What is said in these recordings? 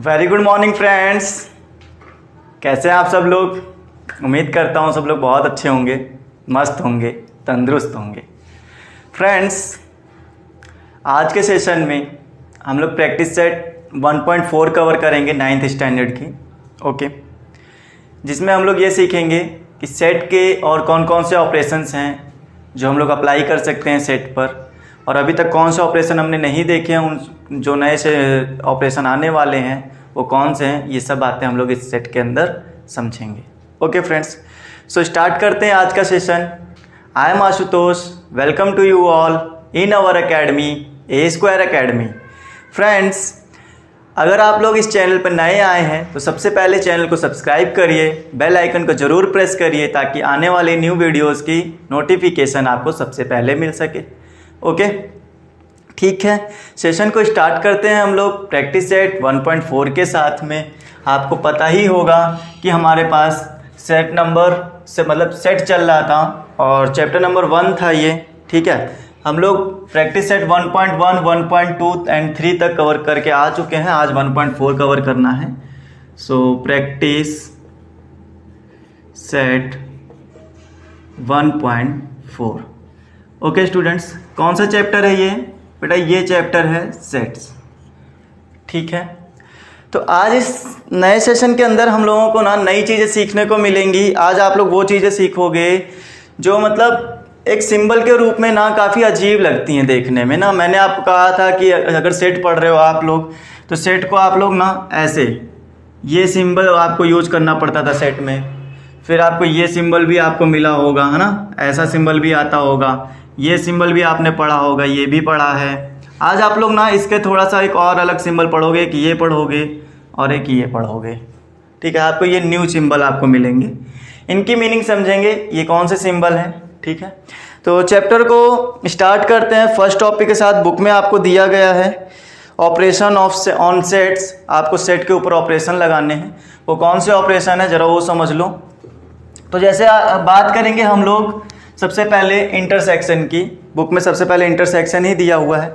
Very good morning friends. कैसे हैं आप सब लोग? उम्मीद करता हूँ सब लोग बहुत अच्छे होंगे, मस्त होंगे, तंदुरुस्त होंगे। फ्रेंड्स, आज के सेशन में हम लोग प्रैक्टिस सेट 1.4 कवर करेंगे 9th स्टैंडर्ड की। ओके, जिसमें हम लोग ये सीखेंगे कि सेट के और कौन कौन से ऑपरेशंस हैं जो हम लोग अप्लाई कर सकते हैं सेट पर, और अभी तक कौन से ऑपरेशन हमने नहीं देखे हैं, उन जो नए से ऑपरेशन आने वाले हैं वो कौन से हैं, ये सब बातें हम लोग इस सेट के अंदर समझेंगे। ओके फ्रेंड्स, सो स्टार्ट करते हैं आज का session. I am Ashutosh, welcome to you all in our academy A square academy. Friends, अगर आप लोग इस चैनल पर नए आए हैं तो सबसे पहले चैनल को सब्सक्राइब करिए, बेल आइकन को ज़रूर प्रेस करिए ताकि आने वाले न्यू वीडियोस की नोटिफिकेशन आपको सबसे पहले मिल सके। ओके, ठीक है, सेशन को स्टार्ट करते हैं हम लोग प्रैक्टिस सेट 1.4 के साथ में। आपको पता ही होगा कि हमारे पास सेट नंबर से मतलब सेट चल रहा था और चैप्टर नंबर 1 था ये। ठीक है, हम लोग प्रैक्टिस सेट 1.1, 1.2 एंड 3 तक कवर करके आ चुके हैं। आज 1.4 कवर करना है। So practice set 1.4। Okay students, कौन सा चैप्टर है ये? बेटा ये चैप्टर है सेट्स। ठीक है, तो आज इस नए सेशन के अंदर हम लोगों को ना नई चीज़ें सीखने को मिलेंगी। आज आप लोग वो चीज़ें सीखोगे जो मतलब एक सिंबल के रूप में ना काफ़ी अजीब लगती हैं देखने में ना। मैंने आपको कहा था कि अगर सेट पढ़ रहे हो आप लोग तो सेट को आप लोग ना ऐसे ये सिंबल आपको यूज करना पड़ता था सेट में। फिर आपको ये सिंबल भी आपको मिला होगा, है ना, ऐसा सिंबल भी आता होगा, ये सिंबल भी आपने पढ़ा होगा, ये भी पढ़ा है। आज आप लोग ना इसके थोड़ा सा एक और अलग सिंबल पढ़ोगे कि ये पढ़ोगे और एक ये पढ़ोगे। ठीक है, आपको ये न्यू सिंबल आपको मिलेंगे, इनकी मीनिंग समझेंगे ये कौन से सिंबल हैं। ठीक है, तो चैप्टर को स्टार्ट करते हैं फर्स्ट टॉपिक के साथ। बुक में आपको दिया गया है ऑपरेशन ऑन सेट्स। आपको सेट के ऊपर ऑपरेशन लगाने हैं। वो कौन से ऑपरेशन है ज़रा वो समझ लो। तो जैसे बात करेंगे हम लोग सबसे पहले इंटरसेक्शन की। बुक में सबसे पहले इंटरसेक्शन ही दिया हुआ है,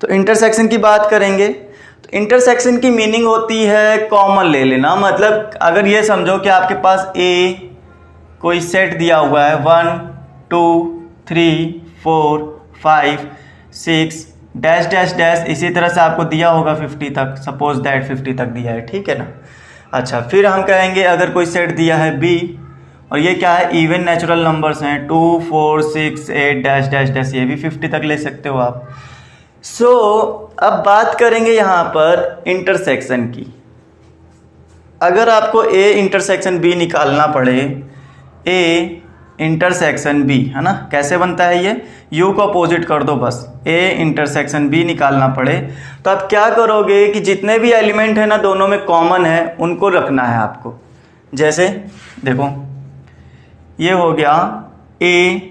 तो इंटरसेक्शन की बात करेंगे। तो इंटरसेक्शन की मीनिंग होती है कॉमन ले लेना। मतलब अगर ये समझो कि आपके पास ए कोई सेट दिया हुआ है 1 2 3 4 5 6 डैश डैश डैश, इसी तरह से आपको दिया होगा 50 तक। सपोज दैट 50 तक दिया है, ठीक है ना। अच्छा, फिर हम कहेंगे अगर कोई सेट दिया है बी और ये क्या है, इवन नेचुरल नंबर्स हैं 2 4 6 8 डैश डैश डैश, ये भी 50 तक ले सकते हो आप। सो अब बात करेंगे यहाँ पर इंटरसेक्शन की। अगर आपको ए इंटरसेक्शन बी निकालना पड़े, ए इंटरसेक्शन बी, है ना, कैसे बनता है ये? यू को अपोजिट कर दो बस। ए इंटरसेक्शन बी निकालना पड़े तो आप क्या करोगे कि जितने भी एलिमेंट है ना दोनों में कॉमन है उनको रखना है आपको। जैसे देखो ये हो गया ए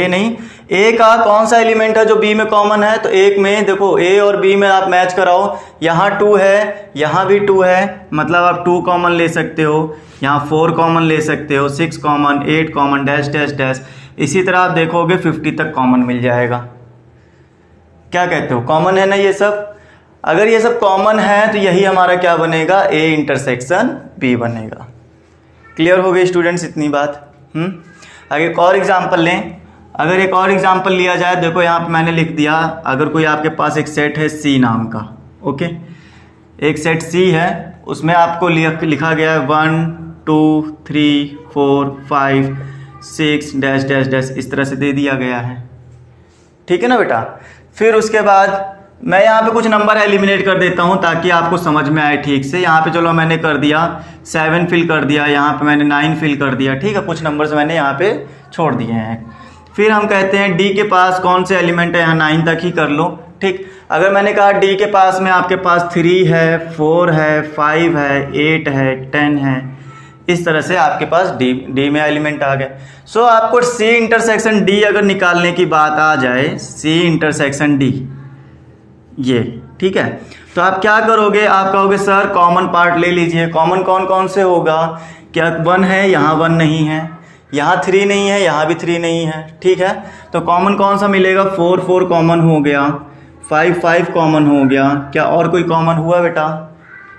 नहीं, ए का कौन सा एलिमेंट है जो बी में कॉमन है? तो एक में देखो ए और बी में आप मैच कराओ, यहाँ 2 है, यहाँ भी 2 है, मतलब आप 2 कॉमन ले सकते हो, यहाँ 4 कॉमन ले सकते हो, 6 common, 8 common, dash dash dash. इसी तरह आप देखोगे 50 तक कॉमन मिल जाएगा। क्या कहते हो, कॉमन है ना ये सब? अगर ये सब कॉमन है तो यही हमारा क्या बनेगा? ए इंटरसेक्शन बी बनेगा। क्लियर हो गई स्टूडेंट्स इतनी बात? आगे एक और एग्जांपल लें। अगर एक और एग्जांपल लिया जाए, देखो यहाँ पे मैंने लिख दिया, अगर कोई आपके पास एक सेट है सी नाम का। ओके, एक सेट सी है, उसमें आपको लिखा गया है 1 2 3 4 5 6 डैश डैश डैश, इस तरह से दे दिया गया है। ठीक है ना बेटा। फिर उसके बाद मैं यहाँ पे कुछ नंबर एलिमिनेट कर देता हूँ ताकि आपको समझ में आए ठीक से। यहाँ पे चलो मैंने कर दिया 7 फिल कर दिया, यहाँ पे मैंने 9 फिल कर दिया। ठीक है, कुछ नंबर्स मैंने यहाँ पे छोड़ दिए हैं। फिर हम कहते हैं डी के पास कौन से एलिमेंट है, यहाँ 9 तक ही कर लो। ठीक, अगर मैंने कहा डी के पास में आपके पास 3 है, 4 है, 5 है, 8 है, 10 है, इस तरह से आपके पास डी में एलिमेंट आ गए। सो आपको सी इंटरसेक्शन डी अगर निकालने की बात आ जाए, सी इंटरसेक्शन डी ये, ठीक है, तो आप क्या करोगे? आप कहोगे सर कॉमन पार्ट ले लीजिए। कॉमन कौन कौन से होगा? क्या 1 है, यहाँ 1 नहीं है, यहाँ 3 नहीं है, यहाँ भी 3 नहीं है। ठीक है, तो कॉमन कौन सा मिलेगा? 4 4 कॉमन हो गया, 5 5 कॉमन हो गया। क्या और कोई कॉमन हुआ बेटा?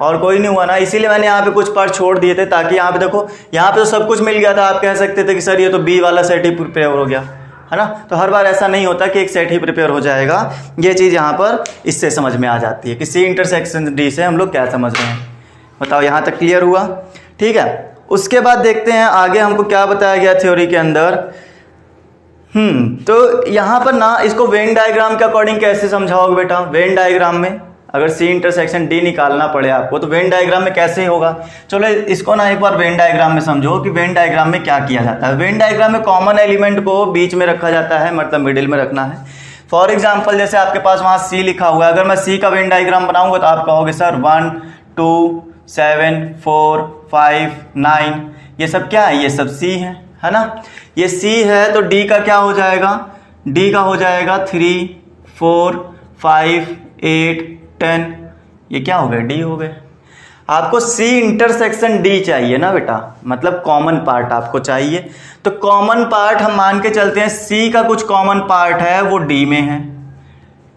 और कोई नहीं हुआ ना, इसीलिए मैंने यहाँ पे कुछ पार्ट छोड़ दिए थे ताकि यहाँ पे देखो, यहाँ पे तो सब कुछ मिल गया था। आप कह सकते थे कि सर ये तो बी वाला सेट ही प्रिपेयर हो गया, है ना। तो हर बार ऐसा नहीं होता कि एक सेट ही प्रिपेयर हो जाएगा। ये चीज़ यहाँ पर इससे समझ में आ जाती है कि सी इंटरसेक्शन डी से हम लोग क्या समझ रहे हैं। बताओ यहाँ तक क्लियर हुआ? ठीक है। उसके बाद देखते हैं आगे हमको क्या बताया गया थ्योरी के अंदर। तो यहाँ पर ना इसको वेन डायग्राम के अकॉर्डिंग कैसे समझाओगे बेटा? वेन डायग्राम में अगर सी इंटरसेक्शन डी निकालना पड़े आपको तो वेन डायग्राम में कैसे होगा? चलो इसको ना एक बार वेन डायग्राम में समझो कि वेन डायग्राम में क्या किया जाता है। वेन डायग्राम में कॉमन एलिमेंट को बीच में रखा जाता है, मतलब मिडिल में रखना है। फॉर एग्जाम्पल जैसे आपके पास वहाँ सी लिखा हुआ है, अगर मैं सी का वेन डायग्राम बनाऊंगा तो आप कहोगे सर 1 2 7 4 5 9 ये सब क्या है? ये सब सी है ना। ये सी है तो डी का क्या हो जाएगा? डी का हो जाएगा 3 4 5 8 10। ये क्या हो गए? डी हो गए। आपको सी इंटरसेक्शन डी चाहिए ना बेटा, मतलब कॉमन पार्ट आपको चाहिए। तो कॉमन पार्ट हम मान के चलते हैं सी का कुछ कॉमन पार्ट है वो डी में है,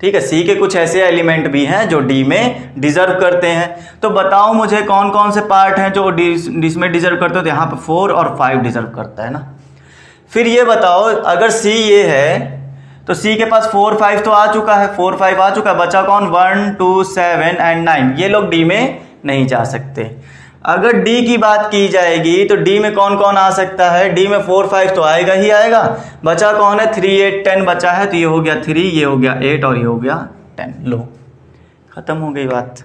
ठीक है। सी के कुछ ऐसे एलिमेंट भी हैं जो डी में डिजर्व करते हैं। तो बताओ मुझे कौन कौन से पार्ट हैं जो डी में डिजर्व करते हो? तो यहाँ पर 4 और 5 डिजर्व करता है ना। फिर ये बताओ अगर सी ये है तो सी के पास 4 5 तो आ चुका है, 4 5 आ चुका है, बचा कौन? 1 2 7 एंड 9। ये लोग डी में नहीं जा सकते। अगर डी की बात की जाएगी तो डी में कौन कौन आ सकता है? डी में 4 5 तो आएगा ही आएगा, बचा कौन है? 3 8 10 बचा है। तो ये हो गया 3, ये हो गया 8 और ये हो गया 10। लो खत्म हो गई बात।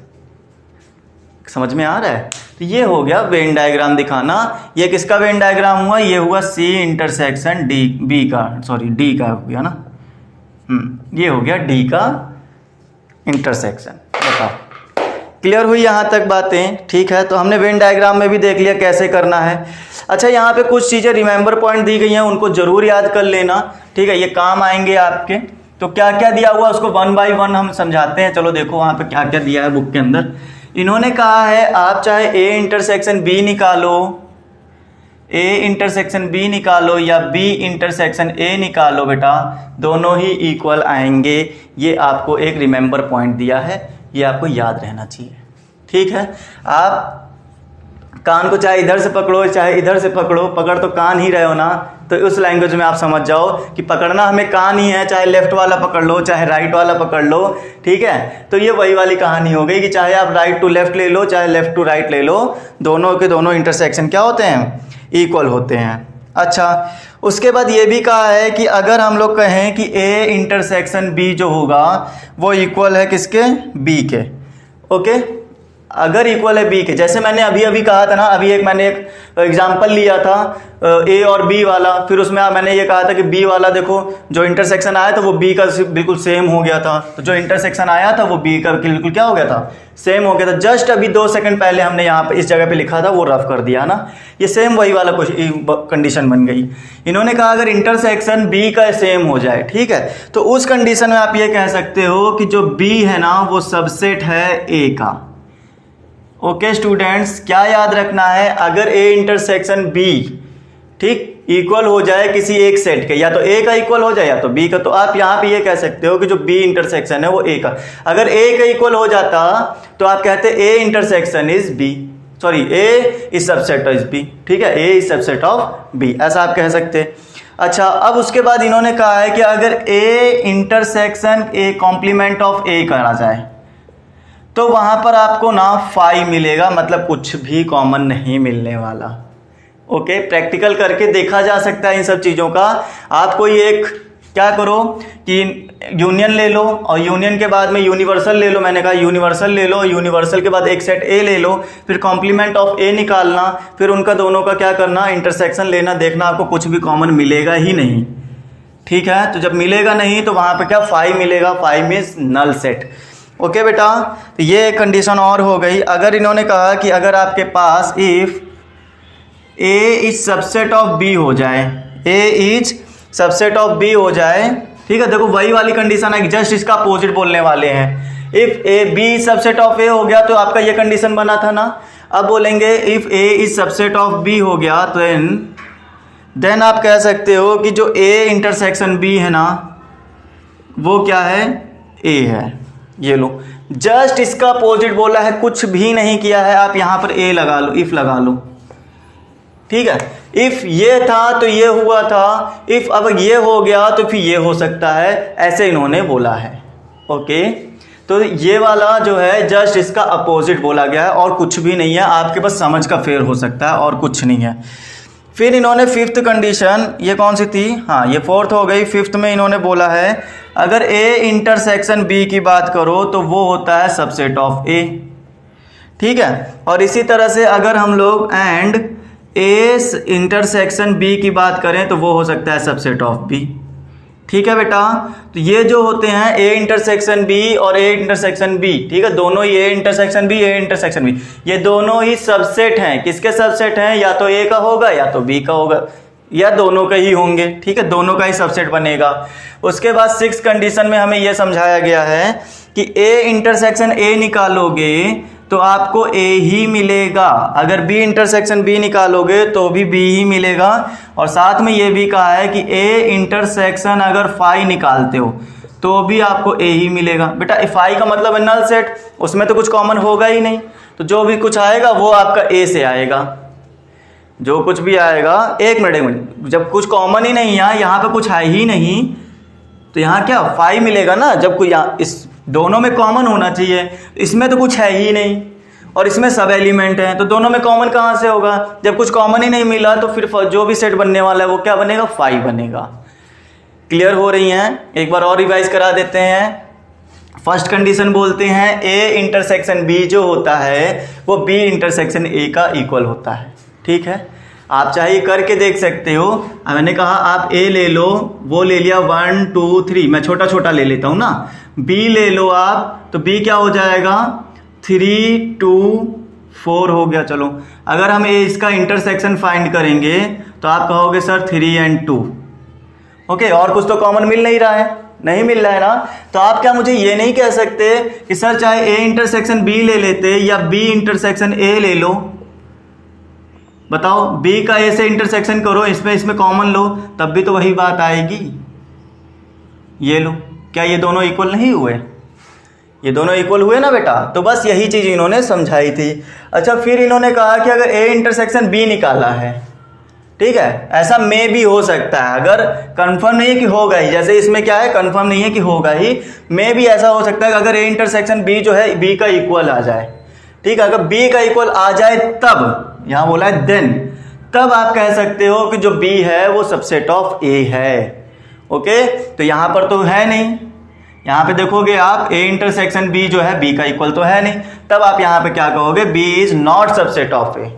समझ में आ रहा है? तो ये हो गया वेन डायग्राम दिखाना। ये किसका वेन डायग्राम हुआ? ये हुआ सी इंटरसेक्शन डी बी का, सॉरी डी का हो गया ना। ये हो गया डी का इंटरसेक्शन। बताओ क्लियर हुई यहाँ तक बातें? ठीक है। तो हमने वेन डायग्राम में भी देख लिया कैसे करना है। अच्छा यहाँ पे कुछ चीज़ें रिमेंबर पॉइंट दी गई हैं, उनको जरूर याद कर लेना, ठीक है। ये काम आएंगे आपके। तो क्या क्या दिया हुआ उसको 1 बाय 1 हम समझाते हैं। चलो देखो वहाँ पे क्या क्या दिया है बुक के अंदर। इन्होंने कहा है आप चाहे ए इंटरसेक्शन बी निकालो, ए इंटरसेक्शन बी निकालो या बी इंटरसेक्शन ए निकालो बेटा, दोनों ही इक्वल आएंगे। ये आपको एक रिमेंबर पॉइंट दिया है, ये आपको याद रहना चाहिए, ठीक है। आप कान को चाहे इधर से पकड़ो चाहे इधर से पकड़ो, पकड़ तो कान ही रहे हो ना। तो उस लैंग्वेज में आप समझ जाओ कि पकड़ना हमें कान ही है, चाहे लेफ्ट वाला पकड़ लो चाहे राइट वाला पकड़ लो, ठीक है। तो ये वही वाली कहानी हो गई कि चाहे आप राइट टू लेफ्ट ले लो चाहे लेफ्ट टू राइट ले लो, दोनों के दोनों इंटरसेक्शन क्या होते हैं? इक्वल होते हैं। अच्छा उसके बाद ये भी कहा है कि अगर हम लोग कहें कि ए इंटरसेक्शन बी जो होगा वो इक्वल है किसके? बी के। ओके, अगर इक्वल है बी के, जैसे मैंने अभी अभी कहा था ना, अभी मैंने एक एग्जांपल लिया था ए और बी वाला, फिर उसमें मैंने ये कहा था कि बी वाला देखो जो इंटरसेक्शन आया था वो बी का बिल्कुल सेम हो गया था। तो जो इंटरसेक्शन आया था वो बी का बिल्कुल क्या हो गया था? सेम हो गया था। जस्ट अभी 2 सेकंड पहले हमने यहाँ पे इस जगह पे लिखा था वो रफ कर दिया ना, ये सेम वही वाला कुछ कंडीशन बन गई। इन्होंने कहा अगर इंटरसेक्शन बी का सेम हो जाए, ठीक है, तो उस कंडीशन में आप ये कह सकते हो कि जो बी है ना वो सबसेट है ए का। ओके स्टूडेंट्स, क्या याद रखना है? अगर ए इंटरसेक्शन बी, ठीक, इक्वल हो जाए किसी एक सेट के, या तो ए का इक्वल हो जाए या तो बी का, तो आप यहाँ पे ये कह सकते हो कि जो बी इंटरसेक्शन है वो ए का। अगर ए का इक्वल हो जाता तो आप कहते A intersection is B, sorry A is subset of B, ठीक है, A is subset of B, ऐसा आप कह सकते। अच्छा अब उसके बाद इन्होंने कहा है कि अगर A intersection A complement of A करा जाए तो वहां पर आपको ना फाई मिलेगा, मतलब कुछ भी कॉमन नहीं मिलने वाला। ओके, प्रैक्टिकल करके देखा जा सकता है इन सब चीज़ों का। आप कोई एक क्या करो कि यूनियन ले लो और यूनियन के बाद में यूनिवर्सल ले लो, मैंने कहा यूनिवर्सल ले लो, यूनिवर्सल के बाद एक सेट ए ले लो, फिर कॉम्प्लीमेंट ऑफ ए निकालना, फिर उनका दोनों का क्या करना, इंटरसेक्शन लेना, देखना आपको कुछ भी कॉमन मिलेगा ही नहीं, ठीक है। तो जब मिलेगा नहीं तो वहाँ पर क्या फाई मिलेगा, phi means null set. Okay बेटा, तो ये एक कंडीशन और हो गई। अगर इन्होंने कहा कि अगर आपके पास if A is subset of B हो जाए, A is subset of B हो जाए, ठीक है, देखो वही वाली कंडीशन है, जस्ट इसका अपोजिट बोलने वाले हैं। If A B subset of A हो गया तो आपका ये कंडीशन बना था ना। अब बोलेंगे if A is subset of B हो गया तो देन आप कह सकते हो कि जो ए इंटरसेक्शन बी है ना वो क्या है, ए है। ये लो, जस्ट इसका अपोजिट बोला है, कुछ भी नहीं किया है, आप यहां पर ए लगा लो, इफ लगा लो, ठीक है। इफ ये था तो ये हुआ था, इफ अब ये हो गया तो फिर ये हो सकता है, ऐसे इन्होंने बोला है। ओके, तो ये वाला जो है जस्ट इसका अपोजिट बोला गया है और कुछ भी नहीं है, आपके पास समझ का फेर हो सकता है और कुछ नहीं है। फिर इन्होंने फिफ्थ कंडीशन, ये कौन सी थी, हाँ ये फोर्थ हो गई। फिफ्थ में इन्होंने बोला है अगर ए इंटरसेक्शन बी की बात करो तो वो होता है सबसेट ऑफ ए, ठीक है। और इसी तरह से अगर हम लोग एंड ए इंटरसेक्शन बी की बात करें तो वो हो सकता है सबसेट ऑफ बी, ठीक है बेटा। तो ये जो होते हैं ए इंटरसेक्शन बी और ए इंटरसेक्शन बी, ठीक है, दोनों ही A intersection B, A intersection B, ये दोनों ही सबसेट हैं। किसके सबसेट हैं, या तो ए का होगा या तो बी का होगा, या दोनों के ही होंगे, ठीक है, दोनों का ही सबसेट बनेगा। उसके बाद सिक्स कंडीशन में हमें यह समझाया गया है कि ए इंटरसेक्शन ए निकालोगे तो आपको ए ही मिलेगा, अगर बी इंटरसेक्शन बी निकालोगे तो भी बी ही मिलेगा। और साथ में ये भी कहा है कि ए इंटरसेक्शन अगर फाई निकालते हो तो भी आपको ए ही मिलेगा। बेटा फाई का मतलब है नल सेट, उसमें तो कुछ कॉमन होगा ही नहीं, तो जो भी कुछ आएगा वो आपका ए से आएगा, जो कुछ भी आएगा। एक मिनट, जब कुछ कॉमन ही नहीं है, यहाँ पे कुछ है ही नहीं, तो यहाँ क्या फाई मिलेगा ना, जब कोई इस दोनों में कॉमन होना चाहिए, इसमें तो कुछ है ही नहीं और इसमें सब एलिमेंट हैं, तो दोनों में कॉमन कहाँ से होगा, जब कुछ कॉमन ही नहीं मिला तो फिर जो भी सेट बनने वाला है वो क्या बनेगा, फाई बनेगा। क्लियर हो रही हैं, एक बार और रिवाइज करा देते हैं। फर्स्ट कंडीशन बोलते हैं ए इंटरसेक्शन बी जो होता है वो बी इंटरसेक्शन ए का इक्वल होता है, ठीक है। आप चाहे करके देख सकते हो, मैंने कहा आप ए ले लो, वो ले लिया 1 2 3, मैं छोटा छोटा ले लेता हूं ना, बी ले लो आप, तो बी क्या हो जाएगा 3 2 4 हो गया। चलो अगर हम इसका इंटरसेक्शन फाइंड करेंगे तो आप कहोगे सर 3 और 2, ओके, और कुछ तो कॉमन मिल नहीं रहा है, नहीं मिल रहा है ना, तो आप क्या मुझे ये नहीं कह सकते कि सर चाहे ए इंटरसेक्शन बी ले लेते या बी इंटरसेक्शन ए ले लो, बताओ बी का ए से इंटरसेक्शन करो, इसमें कॉमन लो, तब भी तो वही बात आएगी। ये लो, क्या ये दोनों इक्वल नहीं हुए, ये दोनों इक्वल हुए ना बेटा, तो बस यही चीज इन्होंने समझाई थी। अच्छा फिर इन्होंने कहा कि अगर ए इंटरसेक्शन बी निकाला है, ठीक है, ऐसा मे भी हो सकता है, अगर कंफर्म नहीं है कि होगा ही, जैसे इसमें क्या है कंफर्म नहीं है कि होगा ही, मे भी ऐसा हो सकता है कि अगर ए इंटरसेक्शन बी जो है बी का इक्वल आ जाए, ठीक है, अगर बी का इक्वल आ जाए तब, यहां बोला है देन, तब आप कह सकते हो कि जो बी है वो सबसेट ऑफ ए है। ओके, तो यहां पर तो है नहीं, यहां पे देखोगे आप ए इंटरसेक्शन बी जो है बी का इक्वल तो है नहीं, तब आप यहां पे क्या कहोगे, B is not subset of A,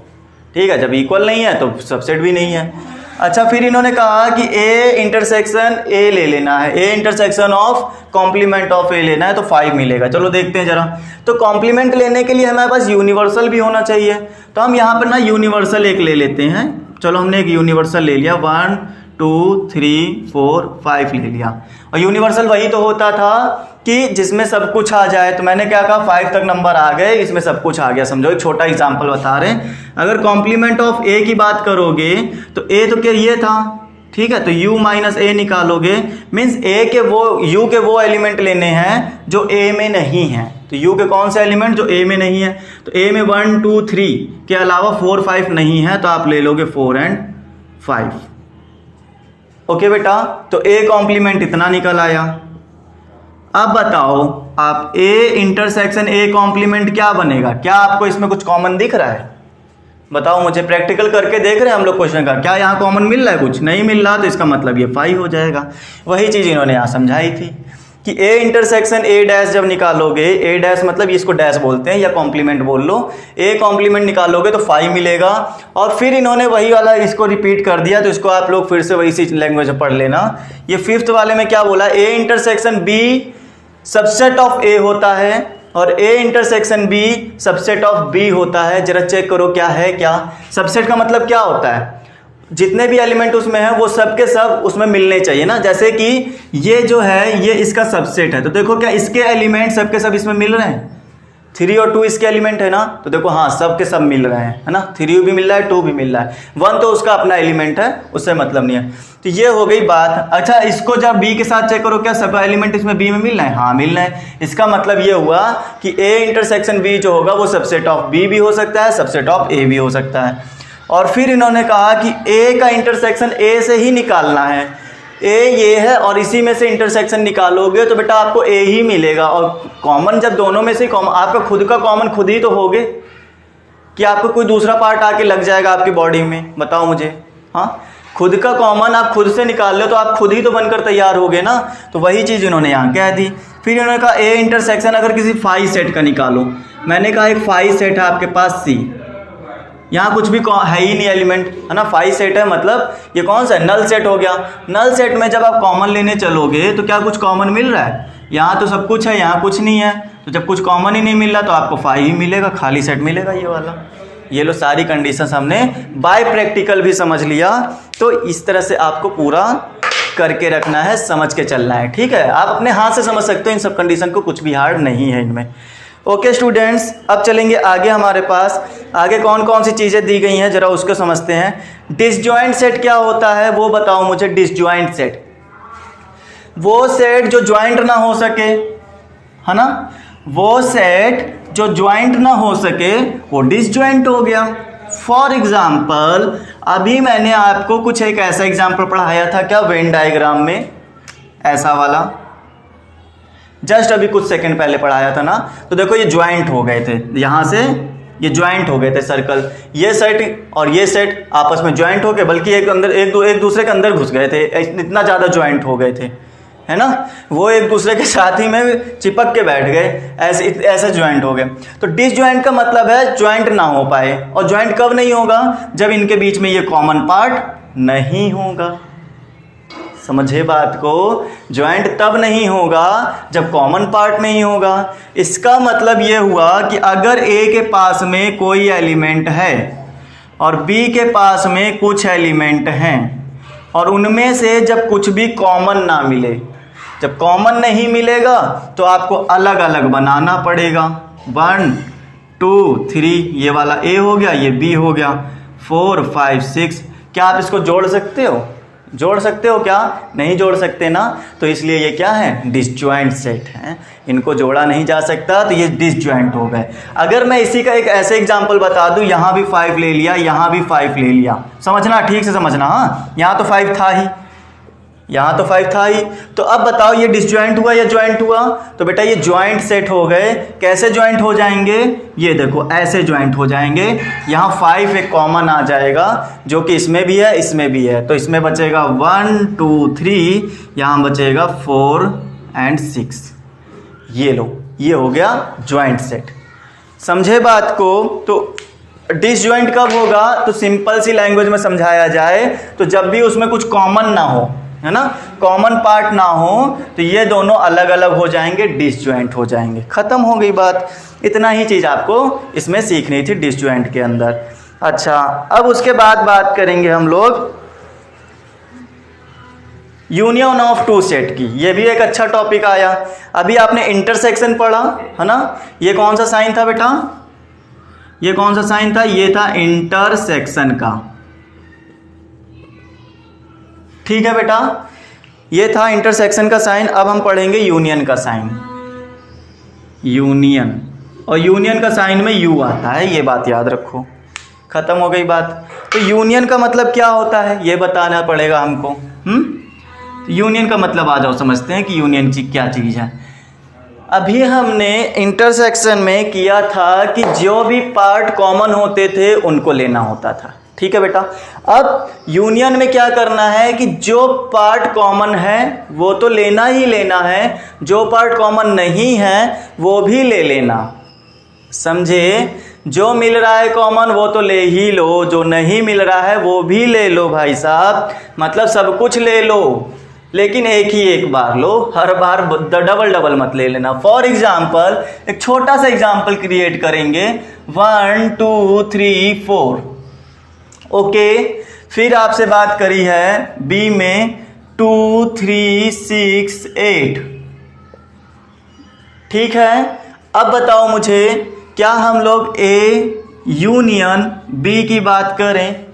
ठीक है, जब इक्वल नहीं है तो सबसेट भी नहीं है। अच्छा फिर इन्होंने कहा कि ए इंटरसेक्शन ए ले लेना है, A intersection of complement of A लेना है तो 5 मिलेगा। चलो देखते हैं जरा, तो कॉम्प्लीमेंट लेने के लिए हमारे पास यूनिवर्सल भी होना चाहिए, तो हम यहाँ पर ना यूनिवर्सल एक ले लेते हैं। चलो हमने एक यूनिवर्सल ले लिया, 1 2 3 4 5 ले लिया, और यूनिवर्सल वही तो होता था कि जिसमें सब कुछ आ जाए, तो मैंने क्या कहा 5 तक नंबर आ गए, इसमें सब कुछ आ गया। समझो एक छोटा एग्जांपल बता रहे हैं, अगर कॉम्प्लीमेंट ऑफ ए की बात करोगे तो ए तो क्या ये था, ठीक है, तो u माइनस ए निकालोगे, मीन्स ए के वो u के वो एलिमेंट लेने हैं जो a में नहीं है, तो u के कौन से एलिमेंट जो a में नहीं है, तो a में 1 2 3 के अलावा 4 5 नहीं है, तो आप ले लोगे 4 और 5। ओके बेटा, तो a कॉम्प्लीमेंट इतना निकल आया। अब बताओ आप a इंटरसेक्शन a कॉम्प्लीमेंट क्या बनेगा, क्या आपको इसमें कुछ कॉमन दिख रहा है, बताओ मुझे, प्रैक्टिकल करके देख रहे हैं हम लोग क्वेश्चन का, क्या यहाँ कॉमन मिल रहा है, कुछ नहीं मिल रहा, तो इसका मतलब ये 5 हो जाएगा। वही चीज इन्होंने यहाँ समझाई थी कि ए इंटरसेक्शन ए डैश जब निकालोगे, ए डैश मतलब इसको डैश बोलते हैं या कॉम्प्लीमेंट बोल लो, ए कॉम्प्लीमेंट निकालोगे तो 5 मिलेगा। और फिर इन्होंने वही वाला इसको रिपीट कर दिया, तो इसको आप लोग फिर से वही सी लैंग्वेज में पढ़ लेना। ये फिफ्थ वाले में क्या बोला, A intersection B subset of A होता है और A intersection B subset of B होता है। जरा चेक करो क्या है, क्या सबसेट का मतलब क्या होता है, जितने भी एलिमेंट उसमें है वो सब के सब उसमें मिलने चाहिए ना, जैसे कि ये जो है ये इसका सबसेट है, तो देखो क्या इसके एलिमेंट सब के सब इसमें मिल रहे हैं, 3 और 2 इसके एलिमेंट है ना, तो देखो हाँ सब के सब मिल रहे हैं, है ना, 3 भी मिल रहा है 2 भी मिल रहा है, 1 तो उसका अपना एलिमेंट है, उससे मतलब नहीं है। तो ये हो गई बात। अच्छा इसको जब बी के साथ चेक करो, क्या सब एलिमेंट इसमें बी में मिल रहा है? हाँ मिल रहा है। इसका मतलब ये हुआ कि ए इंटरसेक्शन बी जो होगा वो सबसेट ऑफ बी भी हो सकता है, सबसेट ऑफ ए भी हो सकता है। और फिर इन्होंने कहा कि ए का इंटरसेक्शन ए से ही निकालना है, ए ये है और इसी में से इंटरसेक्शन निकालोगे तो बेटा आपको ए ही मिलेगा। और कॉमन जब दोनों में से कॉमन, आपका खुद का कॉमन खुद ही तो होगे कि आपको कोई दूसरा पार्ट आके लग जाएगा आपकी बॉडी में? बताओ मुझे। हाँ खुद का कॉमन आप खुद से निकाल लो तो आप खुद ही तो बनकर तैयार होगे ना। तो वही चीज़ इन्होंने यहाँ कह दी। फिर इन्होंने कहा ए इंटरसेक्शन अगर किसी फाई सेट का निकालो। मैंने कहा एक फाई सेट है आपके पास सी, यहाँ कुछ भी है ही नहीं एलिमेंट, है ना, फाई सेट है, मतलब ये कौन सा है? नल सेट हो गया। नल सेट में जब आप कॉमन लेने चलोगे तो क्या कुछ कॉमन मिल रहा है? यहाँ तो सब कुछ है, यहाँ कुछ नहीं है, तो जब कुछ कॉमन ही नहीं मिल रहा तो आपको फाई ही मिलेगा, खाली सेट मिलेगा ये वाला। ये लो सारी कंडीशंस हमने बाय प्रैक्टिकल भी समझ लिया। तो इस तरह से आपको पूरा करके रखना है, समझ के चलना है, ठीक है। आप अपने हाथ से समझ सकते हो इन सब कंडीशन को, कुछ भी हार्ड नहीं है इनमें। ओके स्टूडेंट्स, अब चलेंगे आगे। हमारे पास आगे कौन कौन सी चीज़ें दी गई हैं जरा उसको समझते हैं। डिसजॉइंट सेट क्या होता है वो बताओ मुझे। डिसजॉइंट सेट वो सेट जो ज्वाइंट ना हो सके, है ना, वो सेट जो ज्वाइंट ना हो सके वो डिसजॉइंट हो गया। फॉर एग्जाम्पल अभी मैंने आपको कुछ एक ऐसा एग्जाम्पल पढ़ाया था, क्या, वेन डायग्राम में, ऐसा वाला जस्ट अभी कुछ सेकंड पहले पढ़ाया था ना। तो देखो ये ज्वाइंट हो गए थे, यहाँ से ये ज्वाइंट हो गए थे सर्कल, ये सेट और ये सेट आपस में ज्वाइंट हो गए, बल्कि एक दूसरे के अंदर घुस गए थे, इतना ज़्यादा ज्वाइंट हो गए थे, है ना, वो एक दूसरे के साथ ही में चिपक के बैठ गए, ऐसे ज्वाइंट हो गए। तो डिसज्वाइंट का मतलब है ज्वाइंट ना हो पाए। और ज्वाइंट कब नहीं होगा? जब इनके बीच में ये कॉमन पार्ट नहीं होगा। समझे बात को? ज्वाइंट तब नहीं होगा जब कॉमन पार्ट नहीं होगा। इसका मतलब ये हुआ कि अगर ए के पास में कोई एलिमेंट है और बी के पास में कुछ एलिमेंट हैं और उनमें से जब कुछ भी कॉमन ना मिले, जब कॉमन नहीं मिलेगा तो आपको अलग अलग बनाना पड़ेगा। 1 2 3 ये वाला ए हो गया, ये बी हो गया, 4 5 6। क्या आप इसको जोड़ सकते हो? जोड़ सकते हो क्या? नहीं जोड़ सकते ना। तो इसलिए ये क्या है? डिसज्वाइंट सेट है, इनको जोड़ा नहीं जा सकता, तो ये डिसज्वाइंट हो गए। अगर मैं इसी का एक ऐसे एग्जांपल बता दूं, यहाँ भी 5 ले लिया, यहाँ भी 5 ले लिया, समझना, ठीक से समझना। हाँ यहाँ तो 5 था ही, यहाँ तो 5 था ही, तो अब बताओ ये डिसज्वाइंट हुआ या ज्वाइंट हुआ? तो बेटा ये ज्वाइंट सेट हो गए। कैसे ज्वाइंट हो जाएंगे? ये देखो ऐसे ज्वाइंट हो जाएंगे। यहाँ 5 एक कॉमन आ जाएगा जो कि इसमें भी है इसमें भी है, तो इसमें बचेगा 1 2 3, यहाँ बचेगा 4 और 6। ये लो, ये हो गया ज्वाइंट सेट। समझे बात को? तो डिसज्वाइंट कब होगा? तो सिंपल सी लैंग्वेज में समझाया जाए तो जब भी उसमें कुछ कॉमन ना हो, है ना, कॉमन पार्ट ना हो, तो ये दोनों अलग अलग हो जाएंगे, डिसज्वाइंट हो जाएंगे। खत्म हो गई बात। इतना ही चीज़ आपको इसमें सीखनी थी डिसज्वाइंट के अंदर। अच्छा अब उसके बाद बात करेंगे हम लोग यूनियन ऑफ टू सेट की। ये भी एक अच्छा टॉपिक आया। अभी आपने इंटरसेक्शन पढ़ा, है ना, ये कौन सा साइन था बेटा? ये कौन सा साइन था? ये था इंटरसेक्शन का, ठीक है बेटा, ये था इंटरसेक्शन का साइन। अब हम पढ़ेंगे यूनियन का साइन। यूनियन, और यूनियन का साइन में यू आता है, ये बात याद रखो। खत्म हो गई बात। तो यूनियन का मतलब क्या होता है ये बताना पड़ेगा हमको। यूनियन का मतलब आ जाओ समझते हैं कि यूनियन क्या चीज़ है। अभी हमने इंटरसेक्शन में किया था कि जो भी पार्ट कॉमन होते थे उनको लेना होता था, ठीक है बेटा। अब यूनियन में क्या करना है कि जो पार्ट कॉमन है वो तो लेना ही लेना है, जो पार्ट कॉमन नहीं है वो भी ले लेना। समझे? जो मिल रहा है कॉमन वो तो ले ही लो, जो नहीं मिल रहा है वो भी ले लो भाई साहब, मतलब सब कुछ ले लो, लेकिन एक बार लो, हर बार डबल मत ले लेना। फॉर एग्जाम्पल एक छोटा सा एग्जाम्पल क्रिएट करेंगे, 1 2 3 4, ओके। फिर आपसे बात करी है बी में 2 3 6 8, ठीक है। अब बताओ मुझे, क्या हम लोग ए यूनियन बी की बात करें,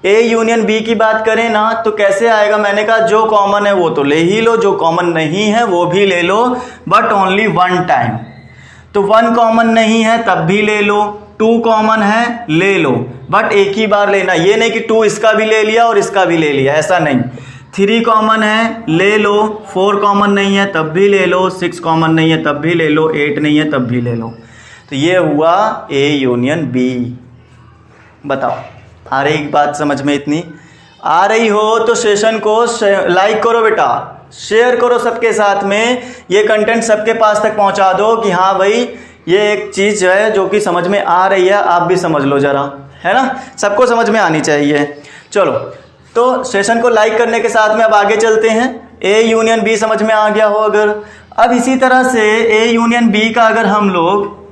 ए यूनियन बी की बात करें ना, तो कैसे आएगा? मैंने कहा जो कॉमन है वो तो ले ही लो, जो कॉमन नहीं है वो भी ले लो, बट ओनली वन टाइम। तो वन कॉमन नहीं है तब भी ले लो, टू कॉमन है ले लो, बट एक ही बार लेना। ये नहीं कि टू इसका भी ले लिया और इसका भी ले लिया, ऐसा नहीं। थ्री कॉमन है ले लो, फोर कॉमन नहीं है तब भी ले लो, सिक्स कॉमन नहीं है तब भी ले लो, एट नहीं है तब भी ले लो। तो ये हुआ ए यूनियन बी। बताओ आ रही बात समझ में? इतनी आ रही हो तो सेशन को लाइक करो बेटा, शेयर करो सबके साथ में, ये कंटेंट सबके पास तक पहुंचा दो कि हाँ भाई ये एक चीज़ है जो कि समझ में आ रही है, आप भी समझ लो ज़रा, है ना? सबको समझ में आनी चाहिए। चलो, तो सेशन को लाइक करने के साथ में अब आगे चलते हैं। ए यूनियन बी समझ में आ गया हो अगर। अब इसी तरह से ए यूनियन बी का अगर हम लोग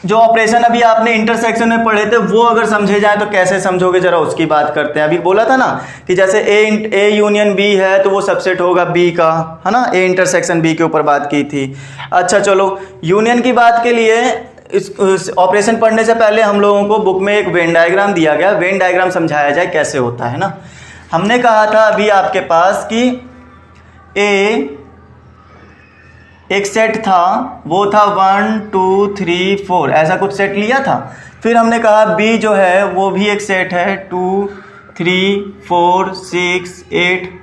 जो ऑपरेशन अभी आपने इंटरसेक्शन में पढ़े थे वो अगर समझे जाए तो कैसे समझोगे, जरा उसकी बात करते हैं। अभी बोला था ना कि जैसे ए यूनियन बी है तो वो सबसेट होगा बी का, है ना? ए इंटरसेक्शन बी के ऊपर बात की थी। अच्छा चलो, यूनियन की बात के लिए इस ऑपरेशन पढ़ने से पहले हम लोगों को बुक में एक वेन डायग्राम दिया गया, वेन डायग्राम समझाया जाए कैसे होता है ना। हमने कहा था अभी आपके पास कि ए एक सेट था, वो था 1 2 3 4 ऐसा कुछ सेट लिया था। फिर हमने कहा बी जो है वो भी एक सेट है 2 3 4 6 8।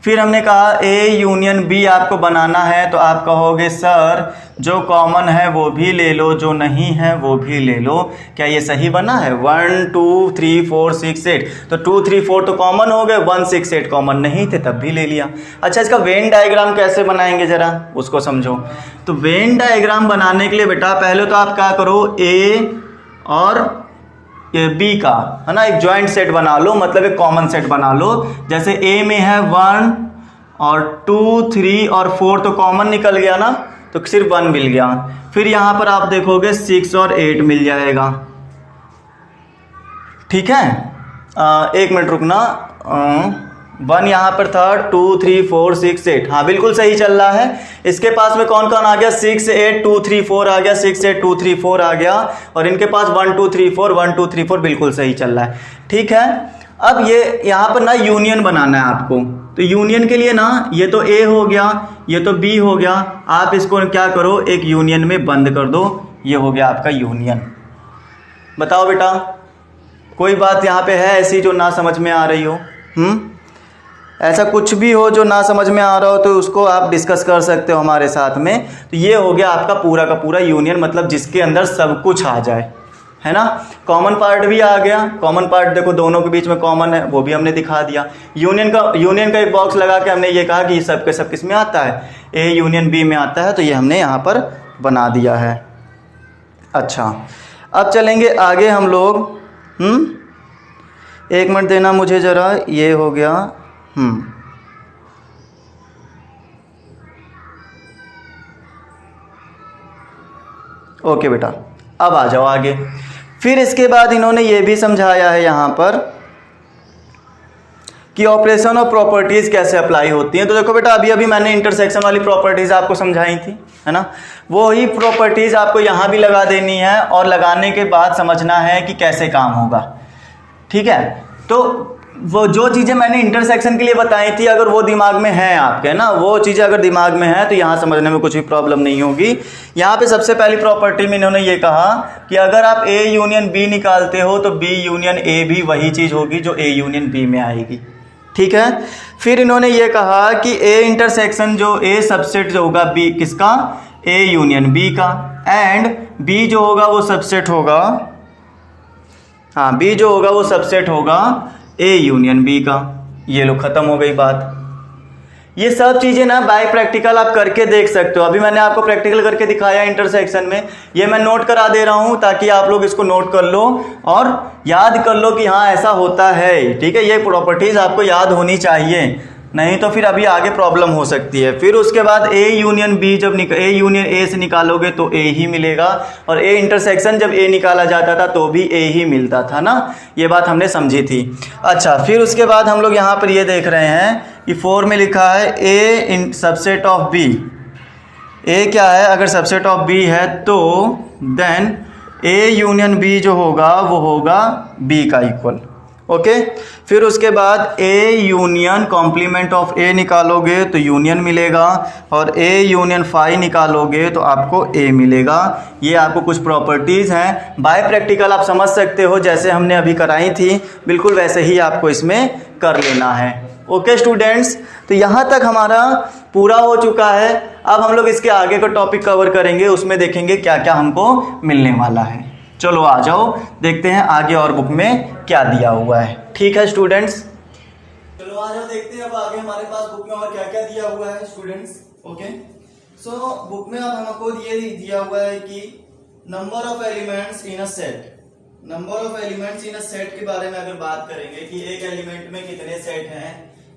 फिर हमने कहा ए यूनियन बी आपको बनाना है तो आप कहोगे सर जो कॉमन है वो भी ले लो, जो नहीं है वो भी ले लो। क्या ये सही बना है? 1 2 3 4 6 8, तो 2 3 4 तो कॉमन हो गए, 1 6 8 कॉमन नहीं थे तब भी ले लिया। अच्छा, इसका वेन डायग्राम कैसे बनाएंगे जरा उसको समझो। तो वेन डायग्राम बनाने के लिए बेटा पहले तो आप क्या करो, ए और बी का, है ना, एक जॉइंट सेट बना लो, मतलब एक कॉमन सेट बना लो। जैसे ए में है 1 और 2 3 और 4 तो कॉमन निकल गया ना, तो सिर्फ 1 मिल गया। फिर यहाँ पर आप देखोगे 6 और 8 मिल जाएगा। ठीक है, एक मिनट रुकना, 1 यहाँ पर था, 2 3 4 6 8, हाँ बिल्कुल सही चल रहा है। इसके पास में कौन कौन आ गया? 6 8 2 3 4 आ गया, 6 8 2 3 4 आ गया, और इनके पास 1 2 3 4 1 2 3 4 बिल्कुल सही चल रहा है। ठीक है, अब ये यहाँ पर ना यूनियन बनाना है आपको। तो यूनियन के लिए ना ये तो ए हो गया, ये तो बी हो गया, आप इसको क्या करो एक यूनियन में बंद कर दो, ये हो गया आपका यूनियन। बताओ बेटा कोई बात यहाँ पे है ऐसी जो ना समझ में आ रही हो? ऐसा कुछ भी हो जो ना समझ में आ रहा हो तो उसको आप डिस्कस कर सकते हो हमारे साथ में। तो ये हो गया आपका पूरा का पूरा यूनियन, मतलब जिसके अंदर सब कुछ आ जाए, है ना। कॉमन पार्ट भी आ गया, कॉमन पार्ट देखो दोनों के बीच में कॉमन है, वो भी हमने दिखा दिया। यूनियन का एक बॉक्स लगा के हमने ये कहा कि सब के सब किस में आता है, ए यूनियन बी में आता है, तो ये हमने यहाँ पर बना दिया है। अच्छा, अब चलेंगे आगे हम लोग। एक मिनट देना मुझे ज़रा, ये हो गया। ओके बेटा, अब आ जाओ आगे। फिर इसके बाद इन्होंने ये भी समझाया है यहाँ पर कि ऑपरेशन और प्रॉपर्टीज़ कैसे अप्लाई होती हैं। तो देखो बेटा, अभी अभी मैंने इंटरसेक्शन वाली प्रॉपर्टीज़ आपको समझाई थी, है ना। वो ही प्रॉपर्टीज़ आपको यहाँ भी लगा देनी है, और लगाने के बाद समझना है कि कैसे काम होगा। ठीक है, तो वो जो चीज़ें मैंने इंटरसेक्शन के लिए बताई थी, अगर वो दिमाग में है आपके ना, वो चीज़ें अगर दिमाग में है तो यहाँ समझने में कुछ भी प्रॉब्लम नहीं होगी। यहाँ पे सबसे पहली प्रॉपर्टी में इन्होंने ये कहा कि अगर आप ए यूनियन बी निकालते हो तो बी यूनियन ए भी वही चीज़ होगी जो ए यूनियन बी में आएगी। ठीक है, फिर इन्होंने ये कहा कि ए इंटरसेक्शन जो ए सबसेट जो होगा बी किसका, ए यूनियन बी का, एंड बी जो होगा वो सबसेट होगा, हाँ बी जो होगा वो सबसेट होगा ए यूनियन बी का। ये लो खत्म हो गई बात। ये सब चीज़ें ना बाय प्रैक्टिकल आप करके देख सकते हो। अभी मैंने आपको प्रैक्टिकल करके दिखाया इंटरसेक्शन में, ये मैं नोट करा दे रहा हूँ ताकि आप लोग इसको नोट कर लो और याद कर लो कि हाँ ऐसा होता है। ठीक है, ये प्रॉपर्टीज़ आपको याद होनी चाहिए, नहीं तो फिर अभी आगे प्रॉब्लम हो सकती है। फिर उसके बाद ए यूनियन बी जब ए यूनियन ए से निकालोगे तो ए ही मिलेगा, और ए इंटरसेक्शन जब ए निकाला जाता था तो भी ए ही मिलता था ना। ये बात हमने समझी थी। अच्छा, फिर उसके बाद हम लोग यहाँ पर ये देख रहे हैं कि 4 में लिखा है ए इन सबसेट ऑफ बी। ए क्या है, अगर सबसेट ऑफ बी है तो देन ए यूनियन बी जो होगा वो होगा बी का इक्वल। ओके, फिर उसके बाद ए यूनियन कॉम्प्लीमेंट ऑफ ए निकालोगे तो यूनियन मिलेगा, और ए यूनियन फाई निकालोगे तो आपको ए मिलेगा। ये आपको कुछ प्रॉपर्टीज़ हैं, बाय प्रैक्टिकल आप समझ सकते हो, जैसे हमने अभी कराई थी बिल्कुल वैसे ही आपको इसमें कर लेना है। ओके स्टूडेंट्स, तो यहाँ तक हमारा पूरा हो चुका है। अब हम लोग इसके आगे का टॉपिक कवर करेंगे, उसमें देखेंगे क्या क्या हमको मिलने वाला है। चलो आ जाओ देखते हैं आगे और बुक में क्या दिया हुआ है। ठीक है स्टूडेंट्स, चलो आ जाओ देखते हैं अब आगे हमारे पास बुक में और क्या क्या दिया हुआ है स्टूडेंट्स। ओके, सो बुक में अब हमको ये दिया हुआ है कि number of elements in a set. Number of elements in a set के बारे में अगर बात करेंगे कि एक एलिमेंट में कितने सेट हैं,